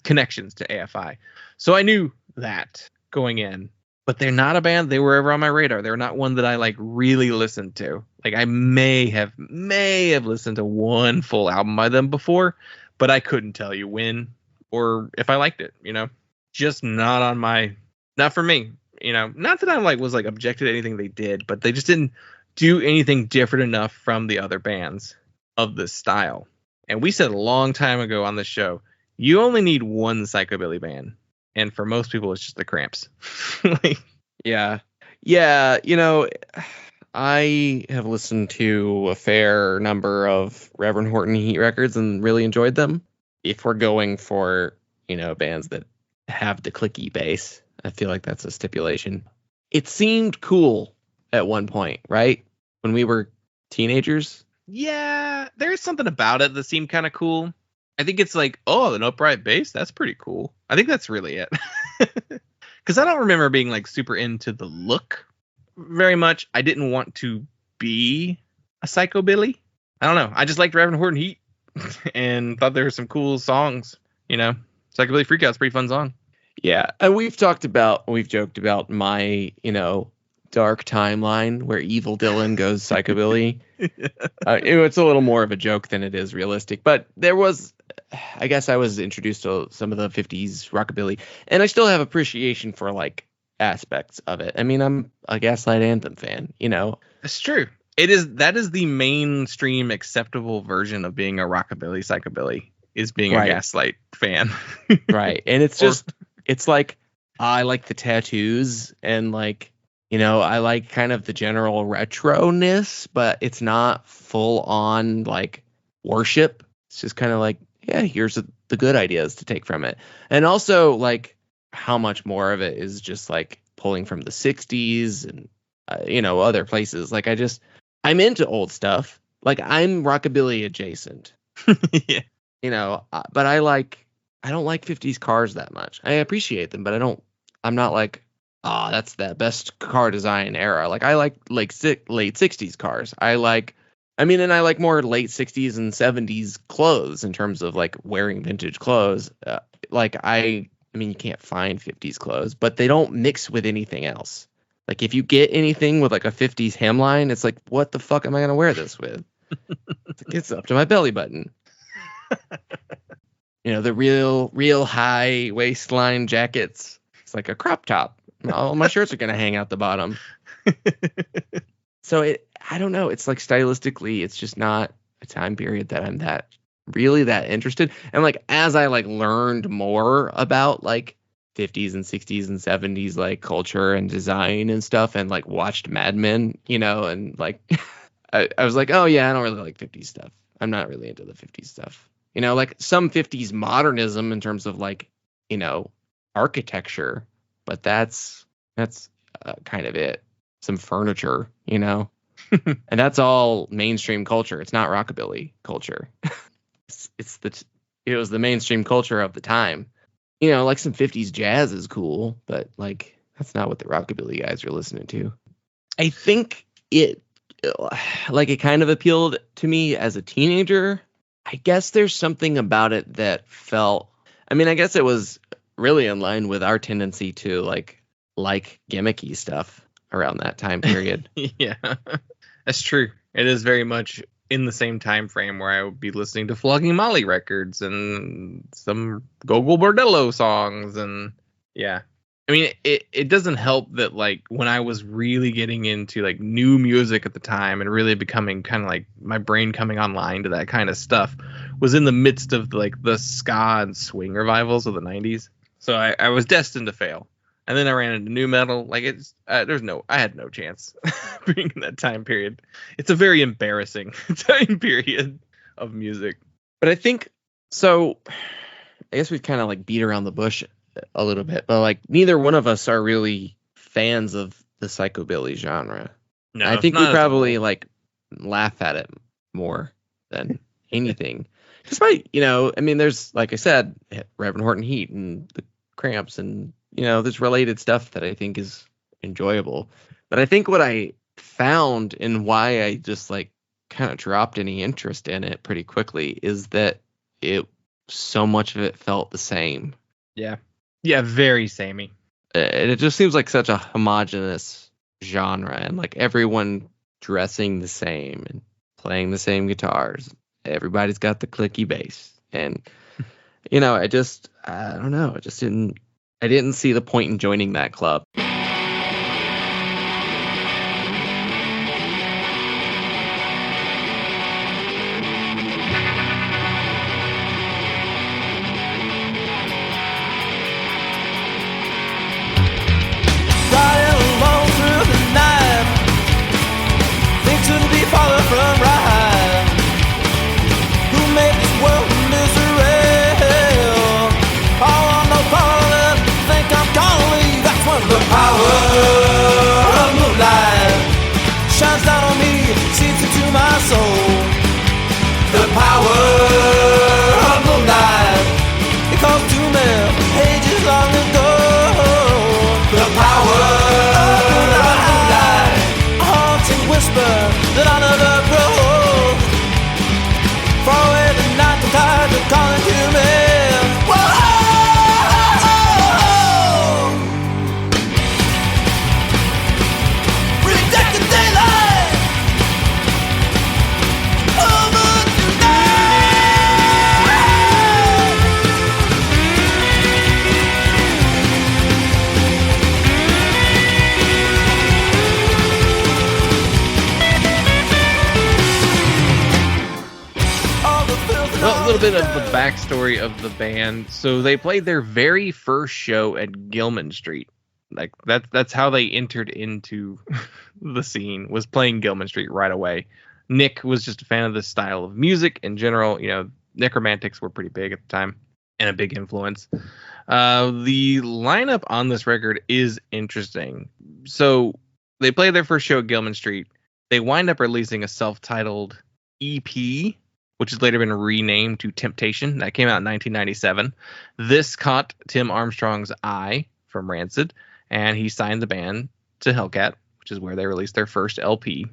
connections to AFI. So I knew that going in, but they're not a band. They were ever on my radar. They're not one that I like really listened to. Like I may have listened to one full album by them before, but I couldn't tell you when or if I liked it, just not for me, not that I was objected to anything they did, but they just didn't do anything different enough from the other bands of this style. And we said a long time ago on the show, you only need one psychobilly band. And for most people, it's just the Cramps. Yeah. I have listened to a fair number of Reverend Horton Heat records and really enjoyed them. If we're going for, bands that have the clicky bass, I feel like that's a stipulation. It seemed cool at one point, right? When we were teenagers. Yeah, there's something about it that seemed kind of cool. I think it's like, oh, an upright bass? That's pretty cool. I think that's really it. Because I don't remember being super into the look very much. I didn't want to be a psychobilly. I don't know. I just liked Reverend Horton Heat and thought there were some cool songs. Psychobilly Freakout's a pretty fun song. Yeah, and we've joked about my, dark timeline where Evil Dylan goes psychobilly. It's a little more of a joke than it is realistic, but I guess I was introduced to some of the 50s rockabilly, and I still have appreciation for aspects of it. I mean, I'm a Gaslight Anthem fan, That's true. That is the mainstream acceptable version of being a rockabilly psychobilly, is being a Gaslight fan. Right. And it's just it's I like the tattoos and I like kind of the general retroness, but it's not full on worship. It's just kind of here's the good ideas to take from it. And also how much more of it is just pulling from the 60s and, other places. I'm into old stuff. I'm rockabilly adjacent. Yeah. But I don't like 50s cars that much. I appreciate them, but I'm not that's the best car design era. I like late 60s cars. I like more late 60s and 70s clothes in terms of wearing vintage clothes. I mean, you can't find 50s clothes, but they don't mix with anything else. If you get anything with a 50s hemline, it's what the fuck am I going to wear this with? It's up to my belly button. The real high waistline jackets. It's like a crop top. All my shirts are going to hang out the bottom. So I don't know. It's stylistically, it's just not a time period that I'm that interested. And as I learned more about 50s and 60s and 70s culture and design and stuff, and watched Mad Men, and I was oh yeah, I don't really like 50s stuff. I'm not really into the 50s stuff. Some 50s modernism in terms of architecture, but that's kind of it. Some furniture, and that's all mainstream culture. It's not rockabilly culture. It was the mainstream culture of the time. Some 50s jazz is cool, but that's not what the rockabilly guys are listening to. I think it kind of appealed to me as a teenager. I guess there's something about it that felt, I mean, I guess it was really in line with our tendency to like gimmicky stuff around that time period. Yeah, that's true. It is very much in the same time frame where I would be listening to Flogging Molly records and some Gogol Bordello songs. And yeah, I mean, it doesn't help that when I was really getting into new music at the time and really becoming kind of my brain coming online to that kind of stuff was in the midst of the ska and swing revivals of the 90s. So I was destined to fail. And then I ran into new metal. I had no chance being in that time period. It's a very embarrassing time period of music. But I think so. I guess we've kind of beat around the bush a little bit, but neither one of us are really fans of the psychobilly genre. No, I think we probably laugh at it more than anything. Despite, I mean, there's, like I said, Reverend Horton Heat and the Cramps, and there's related stuff that I think is enjoyable. But I think what I found and why I just like kind of dropped any interest in it pretty quickly is that so much of it felt the same. Yeah, very samey. And it just seems like such a homogenous genre, and like everyone dressing the same and playing the same guitars. Everybody's got the clicky bass, and I don't know. I didn't see the point in joining that club. Bit of the backstory of the band. So they played their very first show at Gilman Street. Like that's how they entered into the scene, was playing Gilman Street right away. Nick was just a fan of this style of music in general. Necromantics were pretty big at the time and a big influence. The lineup on this record is interesting. So they played their first show at Gilman Street. They wind up releasing a self-titled EP, which has later been renamed to Temptation. That came out in 1997. This caught Tim Armstrong's eye from Rancid, and he signed the band to Hellcat, which is where they released their first LP.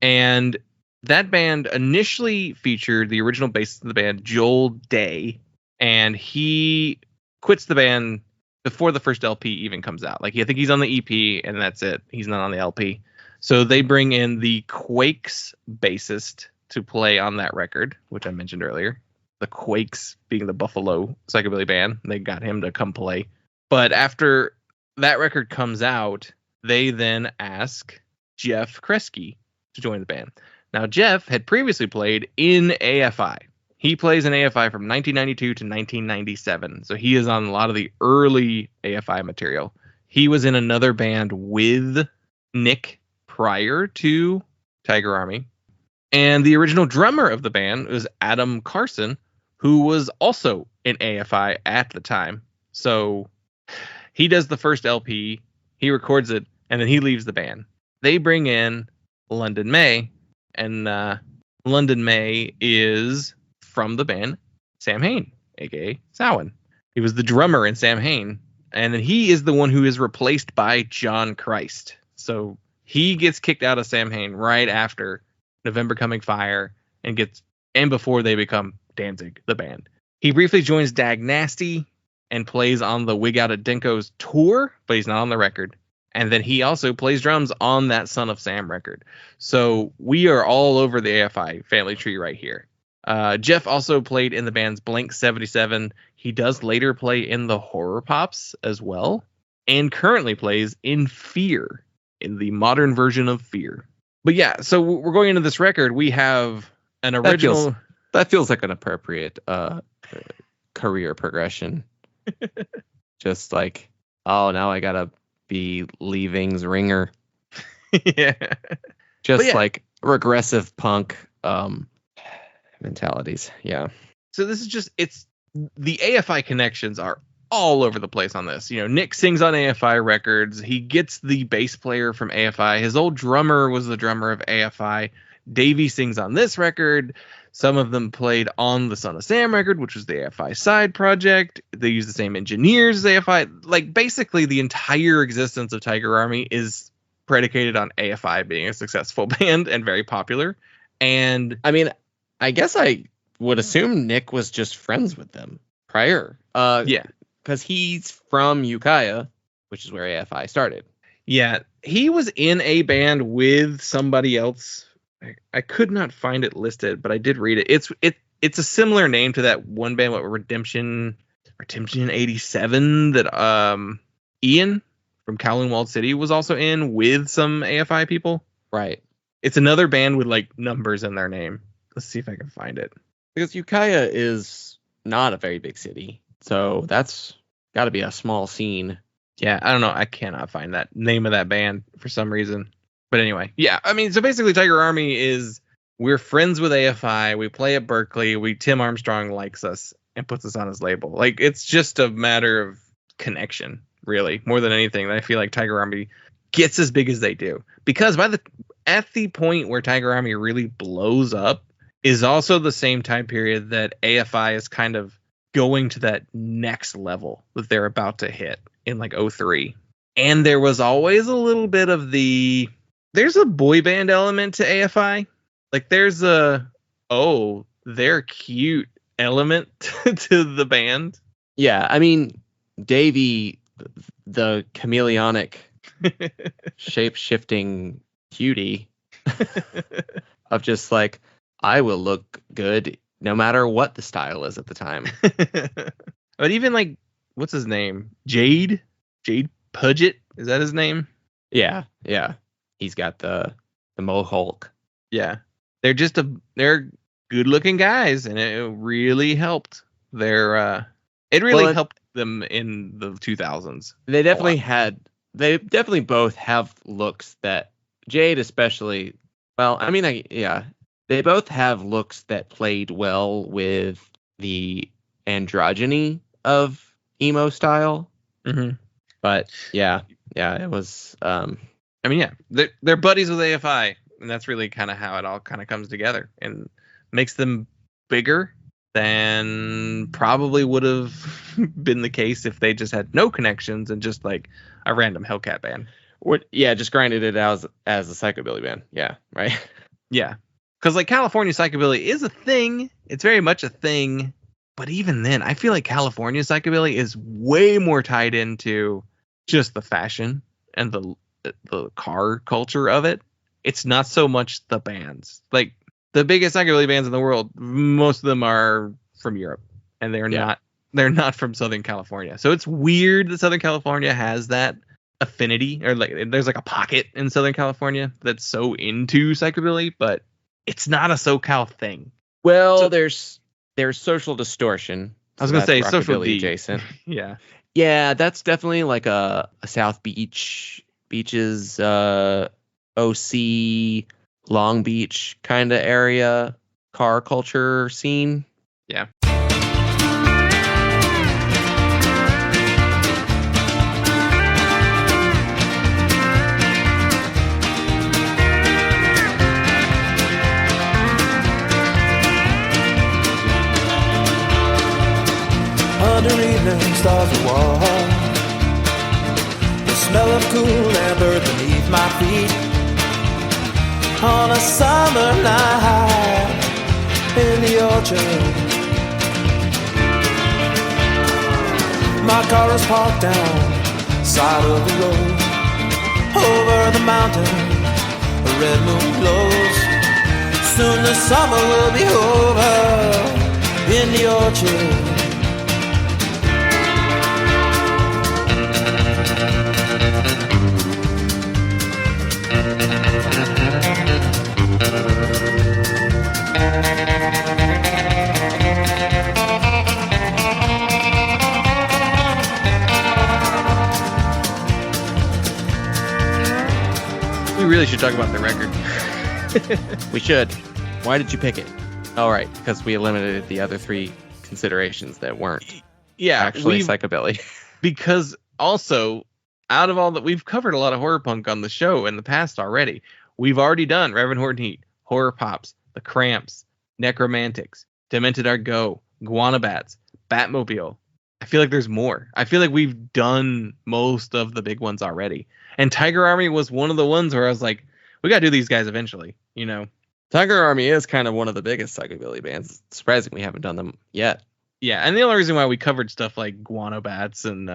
And that band initially featured the original bassist of the band, Joel Day, and he quits the band before the first LP even comes out. Like, I think he's on the EP, and that's it. He's not on the LP. So they bring in the Quakes bassist to play on that record, which I mentioned earlier. The Quakes being the Buffalo psychobilly band. They got him to come play. But after that record comes out, they then ask Jeff Kresge to join the band. Now, Jeff had previously played in AFI. He plays in AFI from 1992 to 1997. So he is on a lot of the early AFI material. He was in another band with Nick prior to Tiger Army. And the original drummer of the band was Adam Carson, who was also in AFI at the time. So he does the first LP, he records it, and then he leaves the band. They bring in London May, and London May is from the band Sam Hain, a.k.a. Samhain. He was the drummer in Sam Hain, and then he is the one who is replaced by John Christ. So he gets kicked out of Sam Hain right after November Coming Fire and before they become Danzig, the band. He briefly joins Dag Nasty and plays on the Wig Out at Denko's tour, but he's not on the record. And then he also plays drums on that Son of Sam record. So we are all over the AFI family tree right here. Jeff also played in the band's Blank 77. He does later play in the Horror Pops as well, and currently plays in Fear, in the modern version of Fear. But yeah, so we're going into this record. We have an original. That feels like an appropriate career progression. Just like, oh, now I gotta be Leaving's ringer. Yeah. Just like regressive punk mentalities. Yeah. So this is it's the AFI connections are all over the place on this. Nick sings on AFI records. He gets the bass player from AFI. His old drummer was the drummer of AFI. Davey sings on this record. Some of them played on the Son of Sam record, which was the AFI side project. They use the same engineers as AFI. Like, basically, the entire existence of Tiger Army is predicated on AFI being a successful band and very popular. And I mean, I guess I would assume Nick was just friends with them prior. Yeah. Because he's from Ukiah, which is where AFI started. Yeah, he was in a band with somebody else. I could not find it listed, but I did read it. It's a similar name to that one band, what, Redemption 87, that Ian from Kowloon Walled City was also in with some AFI people. Right. It's another band with like numbers in their name. Let's see if I can find it. Because Ukiah is not a very big city, so that's got to be a small scene. Yeah, I don't know. I cannot find that name of that band for some reason. But anyway, yeah, I mean, so basically Tiger Army is, we're friends with AFI. We play at Berkeley. Tim Armstrong likes us and puts us on his label. Like, it's just a matter of connection, really, more than anything. I feel like Tiger Army gets as big as they do. Because at the point where Tiger Army really blows up is also the same time period that AFI is kind of going to that next level that they're about to hit in like 2003. And there was always a little bit of there's a boy band element to AFI. Like, there's they're cute element to the band. Yeah, I mean, Davey, the chameleonic shape-shifting cutie of just like, I will look good no matter what the style is at the time. But even like, what's his name? Jade Puget, is that his name? Yeah. He's got the mohawk. Yeah, they're they're good looking guys, and it really helped helped them in the 2000s. They definitely both have looks that, Jade especially, well, I mean, they both have looks that played well with the androgyny of emo style. Mm-hmm. But yeah, it was. I mean, yeah, they're buddies with AFI, and that's really kind of how it all kind of comes together and makes them bigger than probably would have been the case if they just had no connections and just like a random Hellcat band. Just grinded it out as a psychobilly band. Yeah, right. Yeah, because like California psychobilly is a thing. It's very much a thing. But even then, I feel like California psychobilly is way more tied into just the fashion and the car culture of it. It's not so much the bands. Like, the biggest psychobilly bands in the world, most of them are from Europe, and they're not from Southern California. So it's weird that Southern California has that affinity, or like there's like a pocket in Southern California that's so into psychobilly, but it's not a SoCal thing. Well, there's social distortion. I was gonna say social adjacent. Yeah, that's definitely like a South Beaches, OC, Long Beach kind of area car culture scene. Yeah. Under evening stars a walk, the smell of cool amber beneath my feet. On a summer night in the orchard, my car is parked down side of the road. Over the mountain, a red moon glows. Soon the summer will be over in the orchard. We really should talk about the record. We should. Why did you pick it? All right, because we eliminated the other three considerations that weren't actually psychobilly. Because also, out of all that, we've covered a lot of horror punk on the show in the past already. We've already done Reverend Horton Heat. Horror Pops, The Cramps, Necromantics, Demented Are Go, Guanabats, Batmobile. I feel like there's more. I feel like we've done most of the big ones already. And Tiger Army was one of the ones where I was like, we got to do these guys eventually, you know? Tiger Army is kind of one of the biggest psychobilly bands. It's surprising we haven't done them yet. Yeah, and the only reason why we covered stuff like Guanabats and,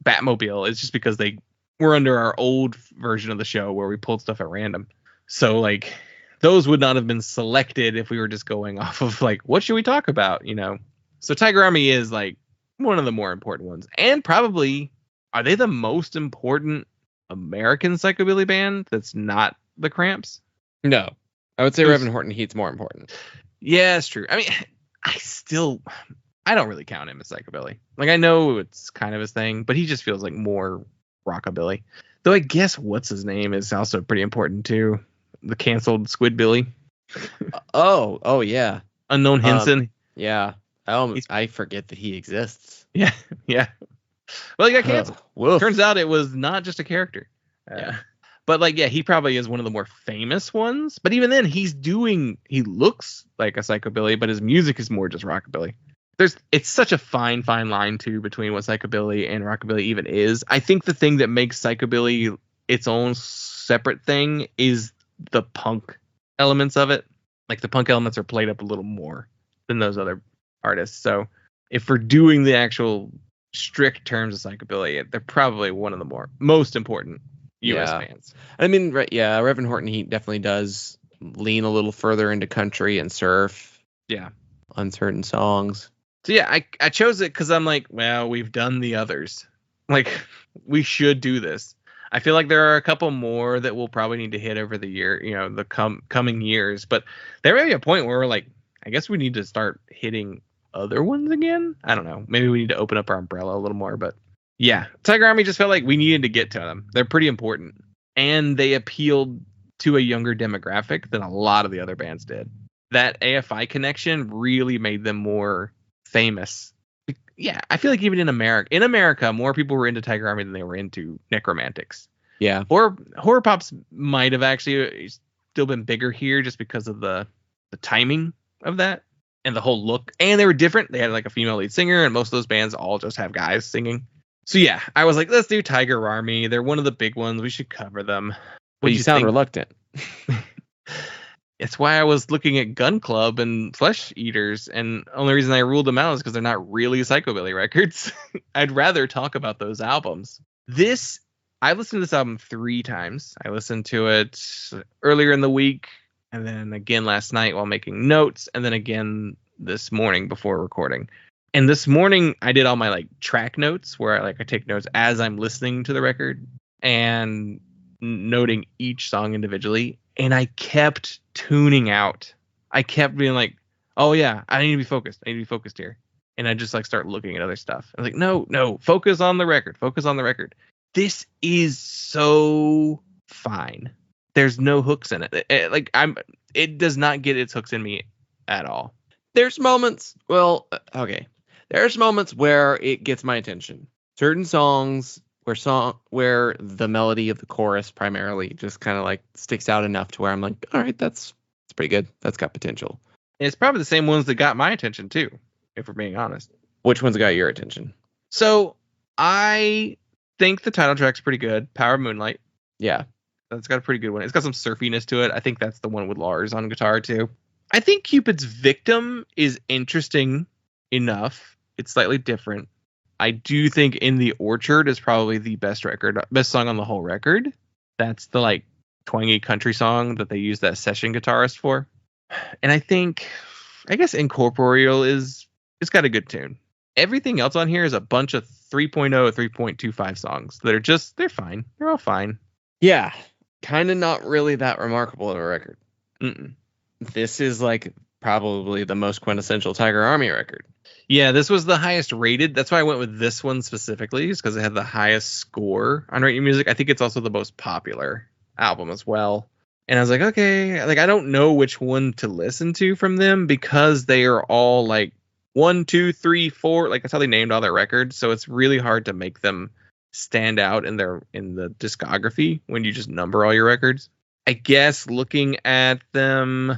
Batmobile is just because they were under our old version of the show where we pulled stuff at random. So, like, those would not have been selected if we were just going off of, like, what should we talk about, you know? So Tiger Army is, like, one of the more important ones. And probably, are they the most important American psychobilly band that's not the Cramps? No. I would say Reverend Horton Heat's more important. Yeah, it's true. I mean, I don't really count him as psychobilly. Like, I know it's kind of his thing, but he just feels like more rockabilly. Though I guess what's his name is also pretty important too. The canceled Squidbilly. Oh yeah. Unknown Henson. Yeah. I forget that he exists. Yeah. Well, he got canceled. Woof. Turns out it was not just a character. Yeah. But like, yeah, he probably is one of the more famous ones. But even then, he looks like a psychobilly, but his music is more just rockabilly. It's such a fine line too between what psychobilly and rockabilly even is. I think the thing that makes psychobilly its own separate thing is the punk elements of it. Like, the punk elements are played up a little more than those other artists. So if we're doing the actual strict terms of psychobilly, they're probably one of the most important U.S. bands. I mean, yeah, Reverend Horton Heat definitely does lean a little further into country and surf. Yeah. On certain songs. So yeah, I chose it because I'm like, well, we've done the others. Like, we should do this. I feel like there are a couple more that we'll probably need to hit over the year, the coming years. But there may be a point where we're like, I guess we need to start hitting other ones again. I don't know. Maybe we need to open up our umbrella a little more. But yeah, Tiger Army just felt like we needed to get to them. They're pretty important. And they appealed to a younger demographic than a lot of the other bands did. That AFI connection really made them more famous. Yeah, I feel like even in America, more people were into Tiger Army than they were into Necromantics. Yeah. Or Horror Pops might have actually still been bigger here just because of the timing of that and the whole look. And they were different. They had like a female lead singer, and most of those bands all just have guys singing. So yeah, I was like, let's do Tiger Army. They're one of the big ones. We should cover them. Well, you sound reluctant. It's why I was looking at Gun Club and Flesh Eaters, and the only reason I ruled them out is because they're not really psychobilly records. I'd rather talk about those albums. I listened to this album 3 times. I listened to it earlier in the week, and then again last night while making notes, and then again this morning before recording. And this morning I did all my like track notes where I take notes as I'm listening to the record and noting each song individually. And I kept tuning out. I kept being like, oh yeah, I need to be focused. I need to be focused here. And I just start looking at other stuff. I was like, no, focus on the record. Focus on the record. This is so fine. There's no hooks in it. It does not get its hooks in me at all. There's moments. Well, okay. There's moments where it gets my attention. Certain songs where the melody of the chorus primarily just kind of sticks out enough to where I'm like, all right, that's pretty good. That's got potential. And it's probably the same ones that got my attention too, if we're being honest. Which ones got your attention? So I think the title track's pretty good. Power of Moonlight. Yeah. That's got a pretty good one. It's got some surfiness to it. I think that's the one with Lars on guitar too. I think Cupid's Victim is interesting enough. It's slightly different. I do think In the Orchard is probably the best song on the whole record. That's the twangy country song that they use that session guitarist for. And I guess Incorporeal it's got a good tune. Everything else on here is a bunch of 3.0, 3.25 songs that are they're fine. They're all fine. Yeah. Kind of not really that remarkable of a record. Mm-mm. This is probably the most quintessential Tiger Army record. Yeah, this was the highest rated. That's why I went with this one specifically, is because it had the highest score on Rate Your Music. I think it's also the most popular album as well. And I was like, okay, I don't know which one to listen to from them because they are all 1, 2, 3, 4. That's how they named all their records. So it's really hard to make them stand out in the discography when you just number all your records. I guess looking at them,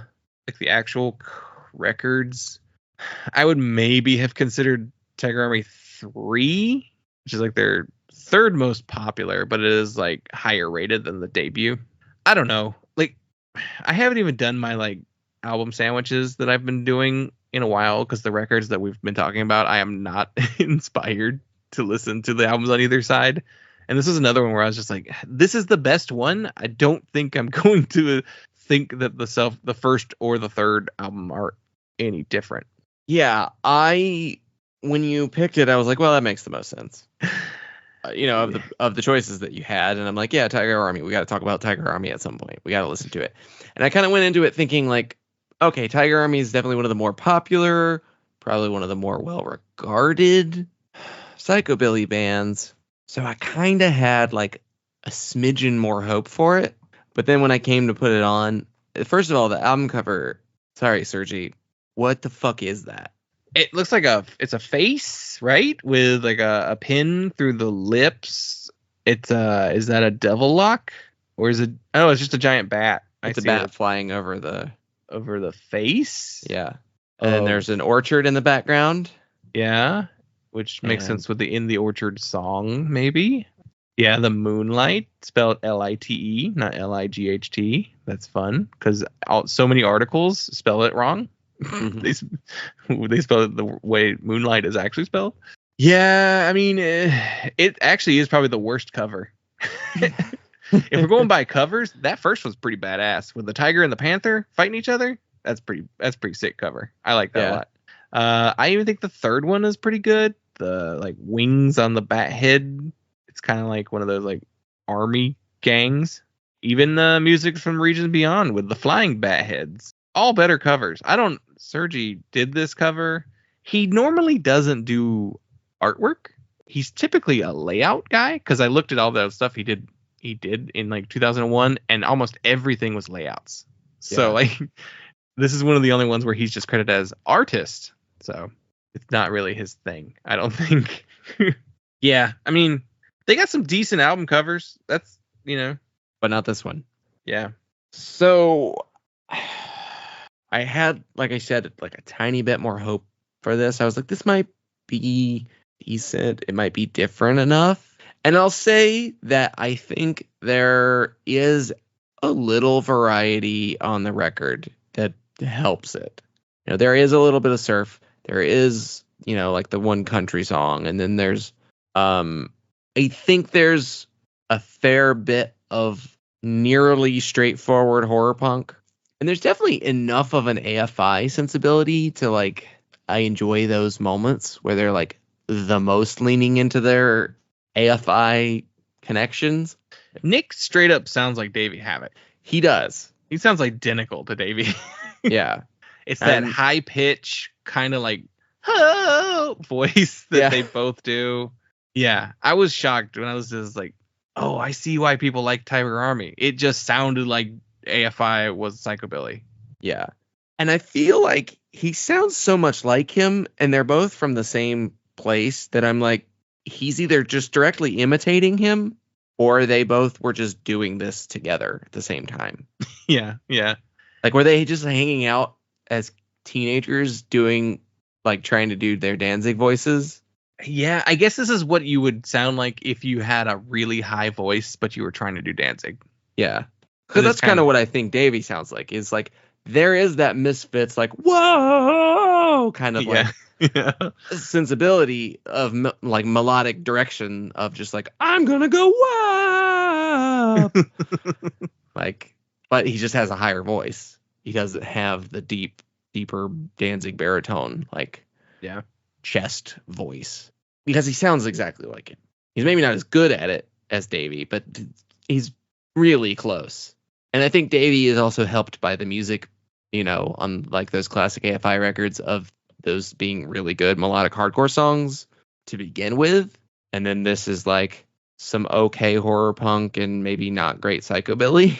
like the actual records, I would maybe have considered Tiger Army 3, which is like their third most popular, but it is like higher rated than the debut. I don't know. Like, I haven't even done my like album sandwiches that I've been doing in a while because the records that we've been talking about, I am not inspired to listen to the albums on either side. And this is another one where I was just like, this is the best one. I don't think I'm going to think that the first or the third album are any different. Yeah, when you picked it, I was like, well, that makes the most sense. Of the choices that you had, and I'm like, yeah, Tiger Army. We got to talk about Tiger Army at some point. We got to listen to it. And I kind of went into it thinking like, okay, Tiger Army is definitely one of the more popular, probably one of the more well-regarded psychobilly bands. So I kind of had like a smidgen more hope for it. But then when I came to put it on, first of all, the album cover, sorry, Sergi, what the fuck is that? It looks like it's a face, right? With like a pin through the lips. Is that a devil lock? Or is it, oh, it's just a giant bat. It's a bat flying over the face. Yeah. And there's an orchard in the background. Yeah. Which makes sense with the In the Orchard song, maybe. Yeah, the Moonlight, spelled Lite, not Light. That's fun because so many articles spell it wrong. they spell it the way Moonlight is actually spelled. Yeah, I mean, it actually is probably the worst cover. If we're going by covers, that first was pretty badass with the tiger and the panther fighting each other. That's pretty sick cover. I like that a lot. I even think the third one is pretty good. The like wings on the bat head. It's kind of like one of those like army gangs. Even the music from Regions Beyond with the flying bat heads. All better covers. Sergi did this cover. He normally doesn't do artwork. He's typically a layout guy because I looked at all that stuff he did in like 2001 and almost everything was layouts. So like this is one of the only ones where he's just credited as artist. So it's not really his thing, I don't think. Yeah, I mean, they got some decent album covers. That's, but not this one. Yeah. So I had, like I said, like a tiny bit more hope for this. I was like, this might be decent. It might be different enough. And I'll say that I think there is a little variety on the record that helps it. There is a little bit of surf. There is, like the one country song. And then there's, I think there's a fair bit of nearly straightforward horror punk. And there's definitely enough of an AFI sensibility to like, I enjoy those moments where they're like the most leaning into their AFI connections. Nick straight up sounds like Davey Havok. He does. He sounds identical to Davey. Yeah. It's that high pitch kind of like voice that they both do. Yeah. I was shocked when I was just like, oh, I see why people like Tiger Army. It just sounded like AFI was psychobilly. Yeah. And I feel like he sounds so much like him, and they're both from the same place that I'm like, he's either just directly imitating him or they both were just doing this together at the same time. Yeah. Like, were they just hanging out as teenagers trying to do their Danzig voices? Yeah, I guess this is what you would sound like if you had a really high voice, but you were trying to do Danzig. Yeah. Because that's kind of what I think Davey sounds like. Is like, there is that Misfits, like, whoa, kind of like sensibility of like melodic direction of just like, I'm going to go whoa. Like, but he just has a higher voice. He doesn't have the deeper Danzig baritone, like chest voice, because he sounds exactly like him. He's maybe not as good at it as Davey, but he's really close. And I think Davey is also helped by the music, on like those classic AFI records of those being really good melodic hardcore songs to begin with. And then this is like some okay horror punk and maybe not great psychobilly.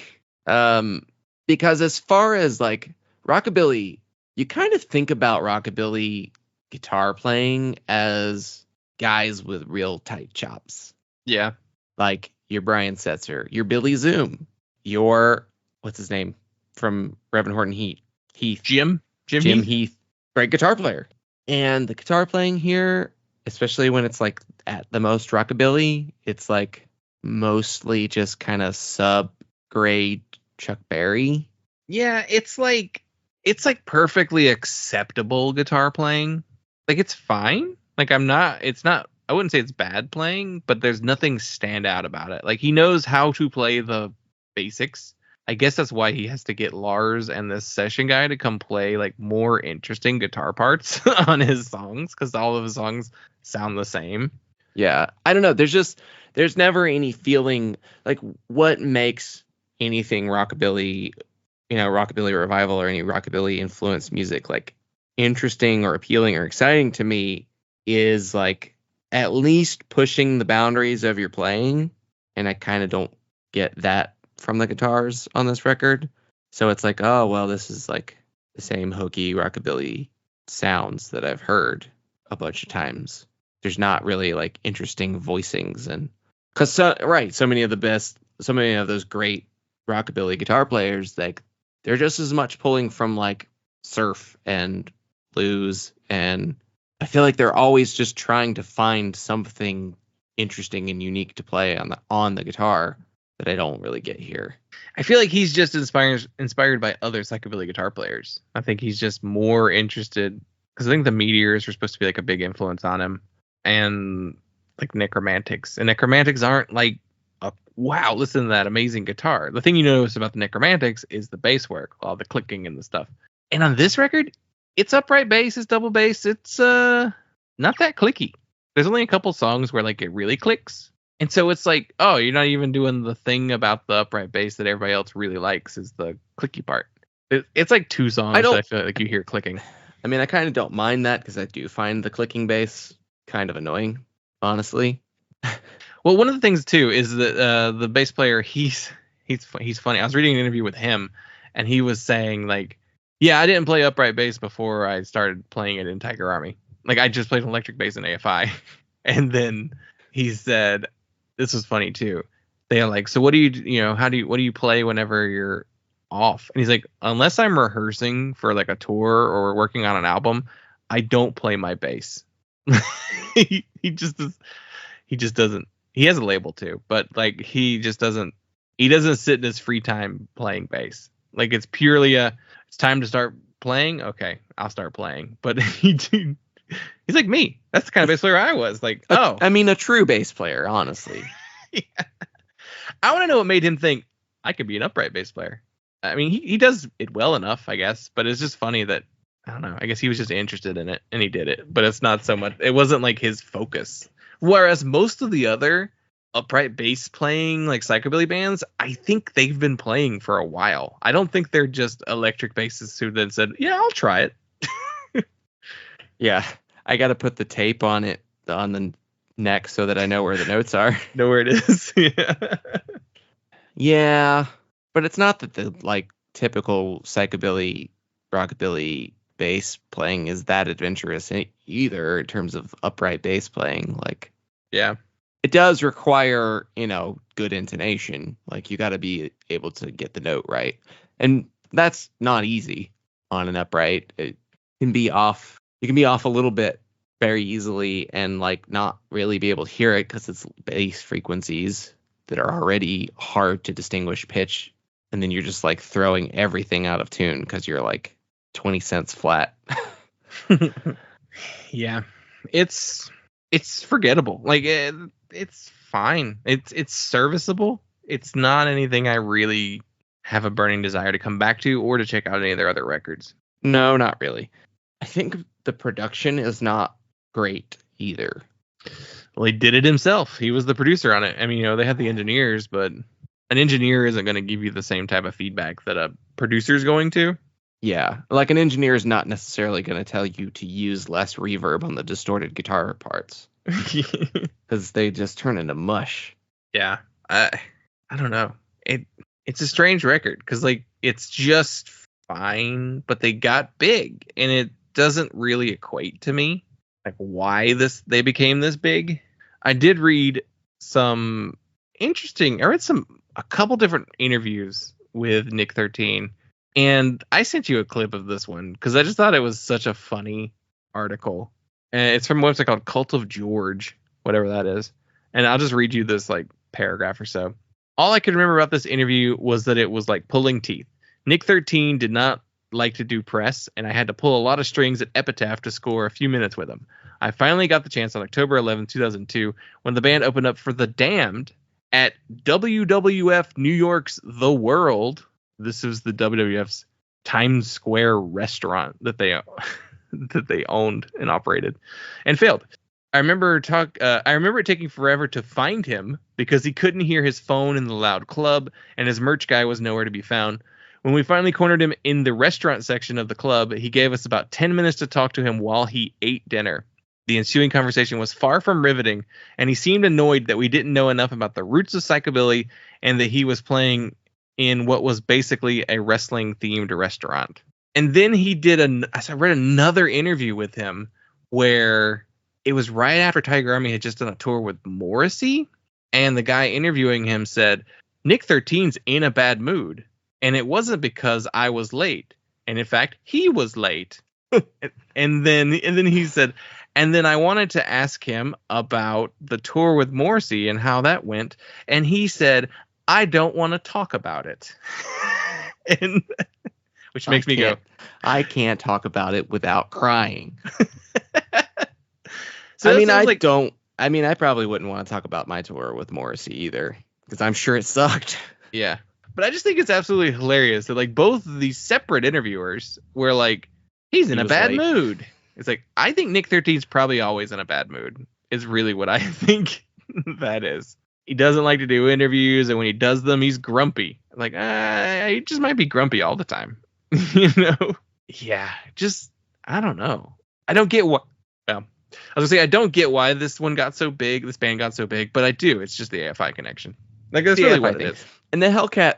Because as far as like rockabilly, you kind of think about rockabilly guitar playing as guys with real tight chops. Yeah. Like your Brian Setzer, your Billy Zoom, your what's his name from Reverend Horton Heath. Jim Heath. Great guitar player. And the guitar playing here, especially when it's like at the most rockabilly, it's like mostly just kind of sub-grade Chuck Berry. Yeah, it's like perfectly acceptable guitar playing. Like, it's fine. Like, I wouldn't say it's bad playing, but there's nothing stand out about it. Like, he knows how to play the basics. I guess that's why he has to get Lars and this session guy to come play like more interesting guitar parts on his songs, because all of his songs sound the same. Yeah, I don't know. There's never any feeling like what makes anything rockabilly, rockabilly revival or any rockabilly influenced music like interesting or appealing or exciting to me is like at least pushing the boundaries of your playing. And I kind of don't get that from the guitars on this record. So it's like, oh, well, this is like the same hokey rockabilly sounds that I've heard a bunch of times. There's not really like interesting voicings, and because so many of those great rockabilly guitar players, like they're just as much pulling from like surf and blues, and I feel like they're always just trying to find something interesting and unique to play on the guitar that I don't really get here. I feel like he's just inspired by other psychobilly guitar players. I think he's just more interested, because I think the Meteors were supposed to be like a big influence on him, and like Necromantics. And Necromantics aren't like, wow, listen to that amazing guitar. The thing you notice about the Necromantics is the bass work, all the clicking and the stuff. And on this record, it's upright bass, it's double bass, it's not that clicky. There's only a couple songs where like it really clicks. And so it's like, oh, you're not even doing the thing about the upright bass that everybody else really likes, is the clicky part. It's like two songs that I feel like you hear clicking. I mean, I kind of don't mind that, because I do find the clicking bass kind of annoying, honestly. Well, one of the things too is that the bass player, he's funny. I was reading an interview with him, and he was saying like, yeah, I didn't play upright bass before I started playing it in Tiger Army. Like, I just played electric bass in AFI. And then he said, this was funny too. They're like, so what do what do you play whenever you're off? And he's like, unless I'm rehearsing for like a tour or working on an album, I don't play my bass. he just doesn't. He has a label too, but like he doesn't sit in his free time playing bass. Like, it's purely it's time to start playing. Okay, I'll start playing. But he's like me. That's the kind of bass player I was. Like, a true bass player, honestly. Yeah. I want to know what made him think I could be an upright bass player. I mean, he does it well enough, I guess. But it's just funny that, I don't know. I guess he was just interested in it and he did it. But it's not so much. It wasn't like his focus. Whereas most of the other upright bass playing like psychobilly bands, I think they've been playing for a while. I don't think they're just electric bassists who then said, yeah, I'll try it. Yeah, I got to put the tape on the neck so that I know where the notes are. Know where it is. Yeah. Yeah, but it's not that the like typical psychobilly rockabilly bass playing is that adventurous either in terms of upright bass playing. Like, yeah, it does require, good intonation. Like, you got to be able to get the note right, and that's not easy on an upright. It can be off. You can be off a little bit very easily and like not really be able to hear it because it's bass frequencies that are already hard to distinguish pitch, and then you're just like throwing everything out of tune because you're like 20 cents flat. Yeah, it's forgettable. Like, it's fine. It's serviceable. It's not anything I really have a burning desire to come back to or to check out any of their other records. No, not really. I think the production is not great either. Well, he did it himself. He was the producer on it. I mean, they had the engineers, but an engineer isn't going to give you the same type of feedback that a producer is going to. Yeah, like an engineer is not necessarily going to tell you to use less reverb on the distorted guitar parts because they just turn into mush. Yeah, I don't know. It's a strange record because like it's just fine, but they got big, and it doesn't really equate to me like why they became this big. I did read a couple different interviews with Nick 13. And I sent you a clip of this one because I just thought it was such a funny article. And it's from a website called Cult of George, whatever that is. And I'll just read you this like paragraph or so. All I could remember about this interview was that it was like pulling teeth. Nick 13 did not like to do press, and I had to pull a lot of strings at Epitaph to score a few minutes with him. I finally got the chance on October 11, 2002, when the band opened up for The Damned at WWF New York's The World. This was the WWF's Times Square restaurant that they owned and operated, and failed. I remember it taking forever to find him because he couldn't hear his phone in the loud club, and his merch guy was nowhere to be found. When we finally cornered him in the restaurant section of the club, he gave us about 10 minutes to talk to him while he ate dinner. The ensuing conversation was far from riveting, and he seemed annoyed that we didn't know enough about the roots of psychobilly and that he was playing in what was basically a wrestling-themed restaurant. And then he did I read another interview with him where it was right after Tiger Army had just done a tour with Morrissey, and the guy interviewing him said, Nick 13's in a bad mood. And it wasn't because I was late. And in fact, he was late. and then he said, and then I wanted to ask him about the tour with Morrissey and how that went. And he said, I don't want to talk about it. and which makes me go, I can't talk about it without crying. So I probably wouldn't want to talk about my tour with Morrissey either, because I'm sure it sucked. Yeah. But I just think it's absolutely hilarious that like both of these separate interviewers were like, he's in a bad mood. It's like, I think Nick 13's probably always in a bad mood is really what I think that is. He doesn't like to do interviews, and when he does them, he's grumpy. Like, he just might be grumpy all the time. you know? Yeah, just, I don't know. I don't get what, well, I was gonna say, I don't get why this band got so big, but I do. It's just the AFI connection. Like, that's really what it is. And the Hellcat,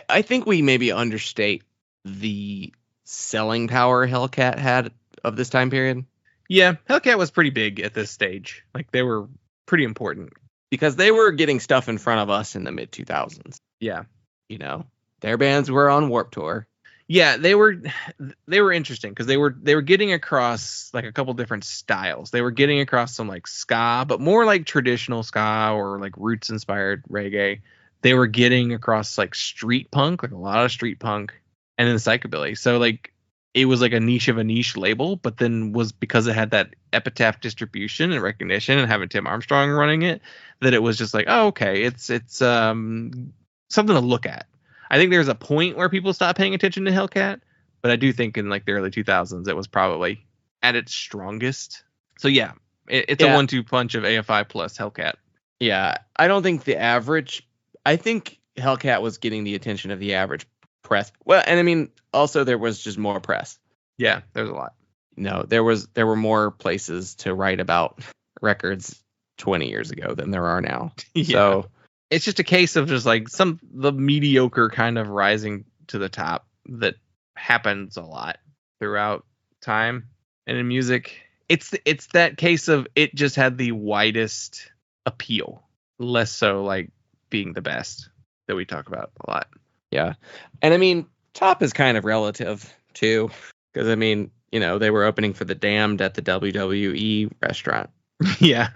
I think we maybe understate the selling power Hellcat had of this time period. Yeah, Hellcat was pretty big at this stage. Like, they were pretty important. Because they were getting stuff in front of us in the mid-2000s. Yeah. You know, their bands were on Warped Tour. Yeah, they were interesting because they were getting across like a couple different styles. They were getting across some like ska, but more like traditional ska or like roots inspired reggae. They were getting across like street punk, like a lot of street punk, and then psychobilly. So like it was like a niche of a niche label, but then was because it had that Epitaph distribution and recognition and having Tim Armstrong running it, that it was just like, oh, okay, it's something to look at. I think there's a point where people stopped paying attention to Hellcat, but I do think in like the early 2000s it was probably at its strongest. So yeah, it's a 1-2 punch of AFI plus Hellcat. Yeah, I don't think the average. I think Hellcat was getting the attention of the average press. Well, and I mean, also there was just more press. Yeah, there's a lot. No, there were more places to write about records 20 years ago than there are now. Yeah. So it's just a case of just like the mediocre kind of rising to the top that happens a lot throughout time and in music. It's that case of it just had the widest appeal, less so like being the best that we talk about a lot. Yeah. And I mean, top is kind of relative too, because I mean, you know, they were opening for the Damned at the WWE restaurant. Yeah.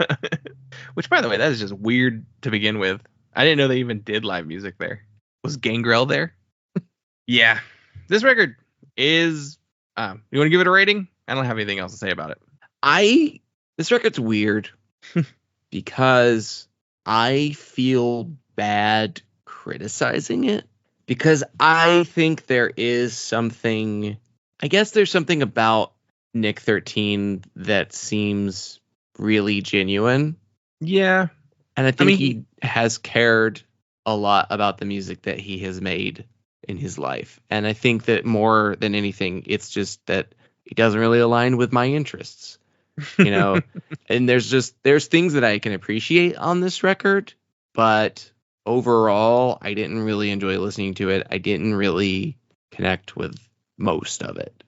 Which, by the way, that is just weird to begin with. I didn't know they even did live music there. Was Gangrel there? Yeah. This record is, you want to give it a rating? I don't have anything else to say about it. This record's weird because I feel bad criticizing it, because I think there is something, I guess there's something about Nick 13 that seems really genuine. Yeah. And I think he has cared a lot about the music that he has made in his life. And I think that more than anything, it's just that it doesn't really align with my interests, you know. And there's things that I can appreciate on this record, but overall, I didn't really enjoy listening to it. I didn't really connect with most of it.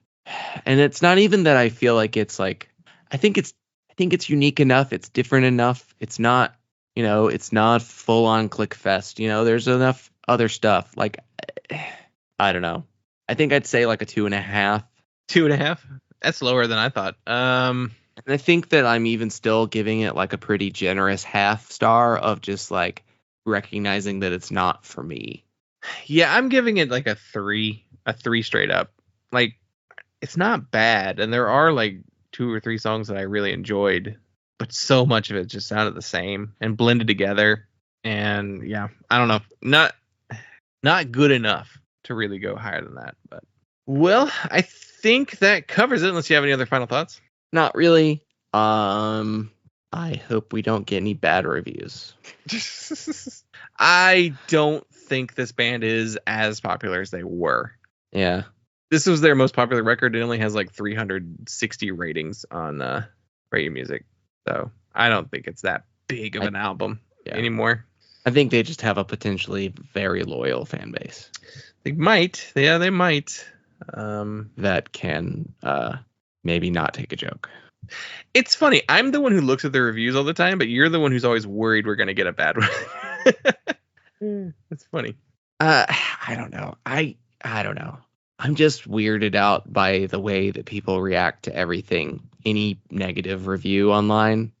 And it's not even that I feel like it's like, I think it's unique enough. It's different enough. It's not, you know, it's not full on click fest. You know, there's enough other stuff. Like, I don't know. I think I'd say like a 2.5. 2.5. That's lower than I thought. And I think that I'm even still giving it like a pretty generous half star of just like recognizing that it's not for me. Yeah, I'm giving it like a 3 straight up. Like, it's not bad, and there are like 2 or 3 songs that I really enjoyed, but so much of it just sounded the same and blended together. And yeah, I don't know, not good enough to really go higher than that. But well, I think that covers it. Unless you have any other final thoughts. Not really. I hope we don't get any bad reviews. I don't think this band is as popular as they were. Yeah. This was their most popular record. It only has like 360 ratings on Radio Music. So I don't think it's that big of an album anymore. I think they just have a potentially very loyal fan base. They might. Yeah, they might. That can maybe not take a joke. It's funny. I'm the one who looks at the reviews all the time, but you're the one who's always worried we're going to get a bad one. It's funny. I don't know. I don't know. I'm just weirded out by the way that people react to everything. Any negative review online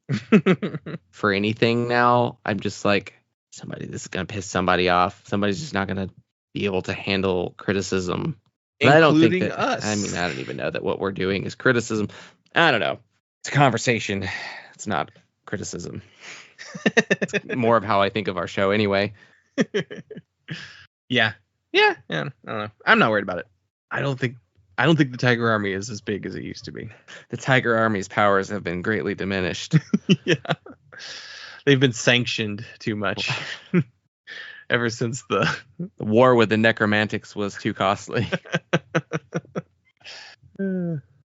for anything now, I'm just like, this is going to piss somebody off. Somebody's just not going to be able to handle criticism. But I don't think that, us. I mean, I don't even know that what we're doing is criticism. I don't know. It's a conversation. It's not criticism. It's more of how I think of our show anyway. Yeah. I don't know. I'm not worried about it. I don't think the Tiger Army is as big as it used to be. The Tiger Army's powers have been greatly diminished. Yeah. They've been sanctioned too much. Ever since the war with the necromantics was too costly.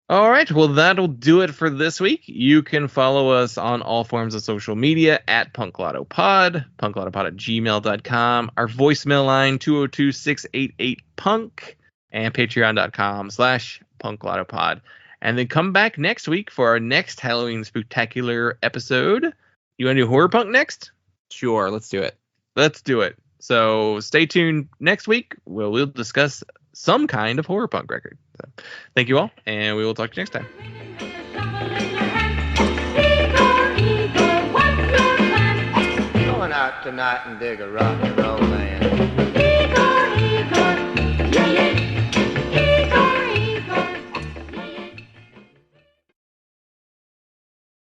All right, well, that'll do it for this week. You can follow us on all forms of social media at punklautopod, punklautopod@gmail.com, our voicemail line 202-688-PUNK, and patreon.com/punklautopod. And then come back next week for our next Halloween Spooktacular episode. You want to do horror punk next? Sure, let's do it. Let's do it. So stay tuned next week. We'll discuss some kind of horror punk record. So, thank you all, and we will talk to you next time. Going out tonight and dig a rock and roll band.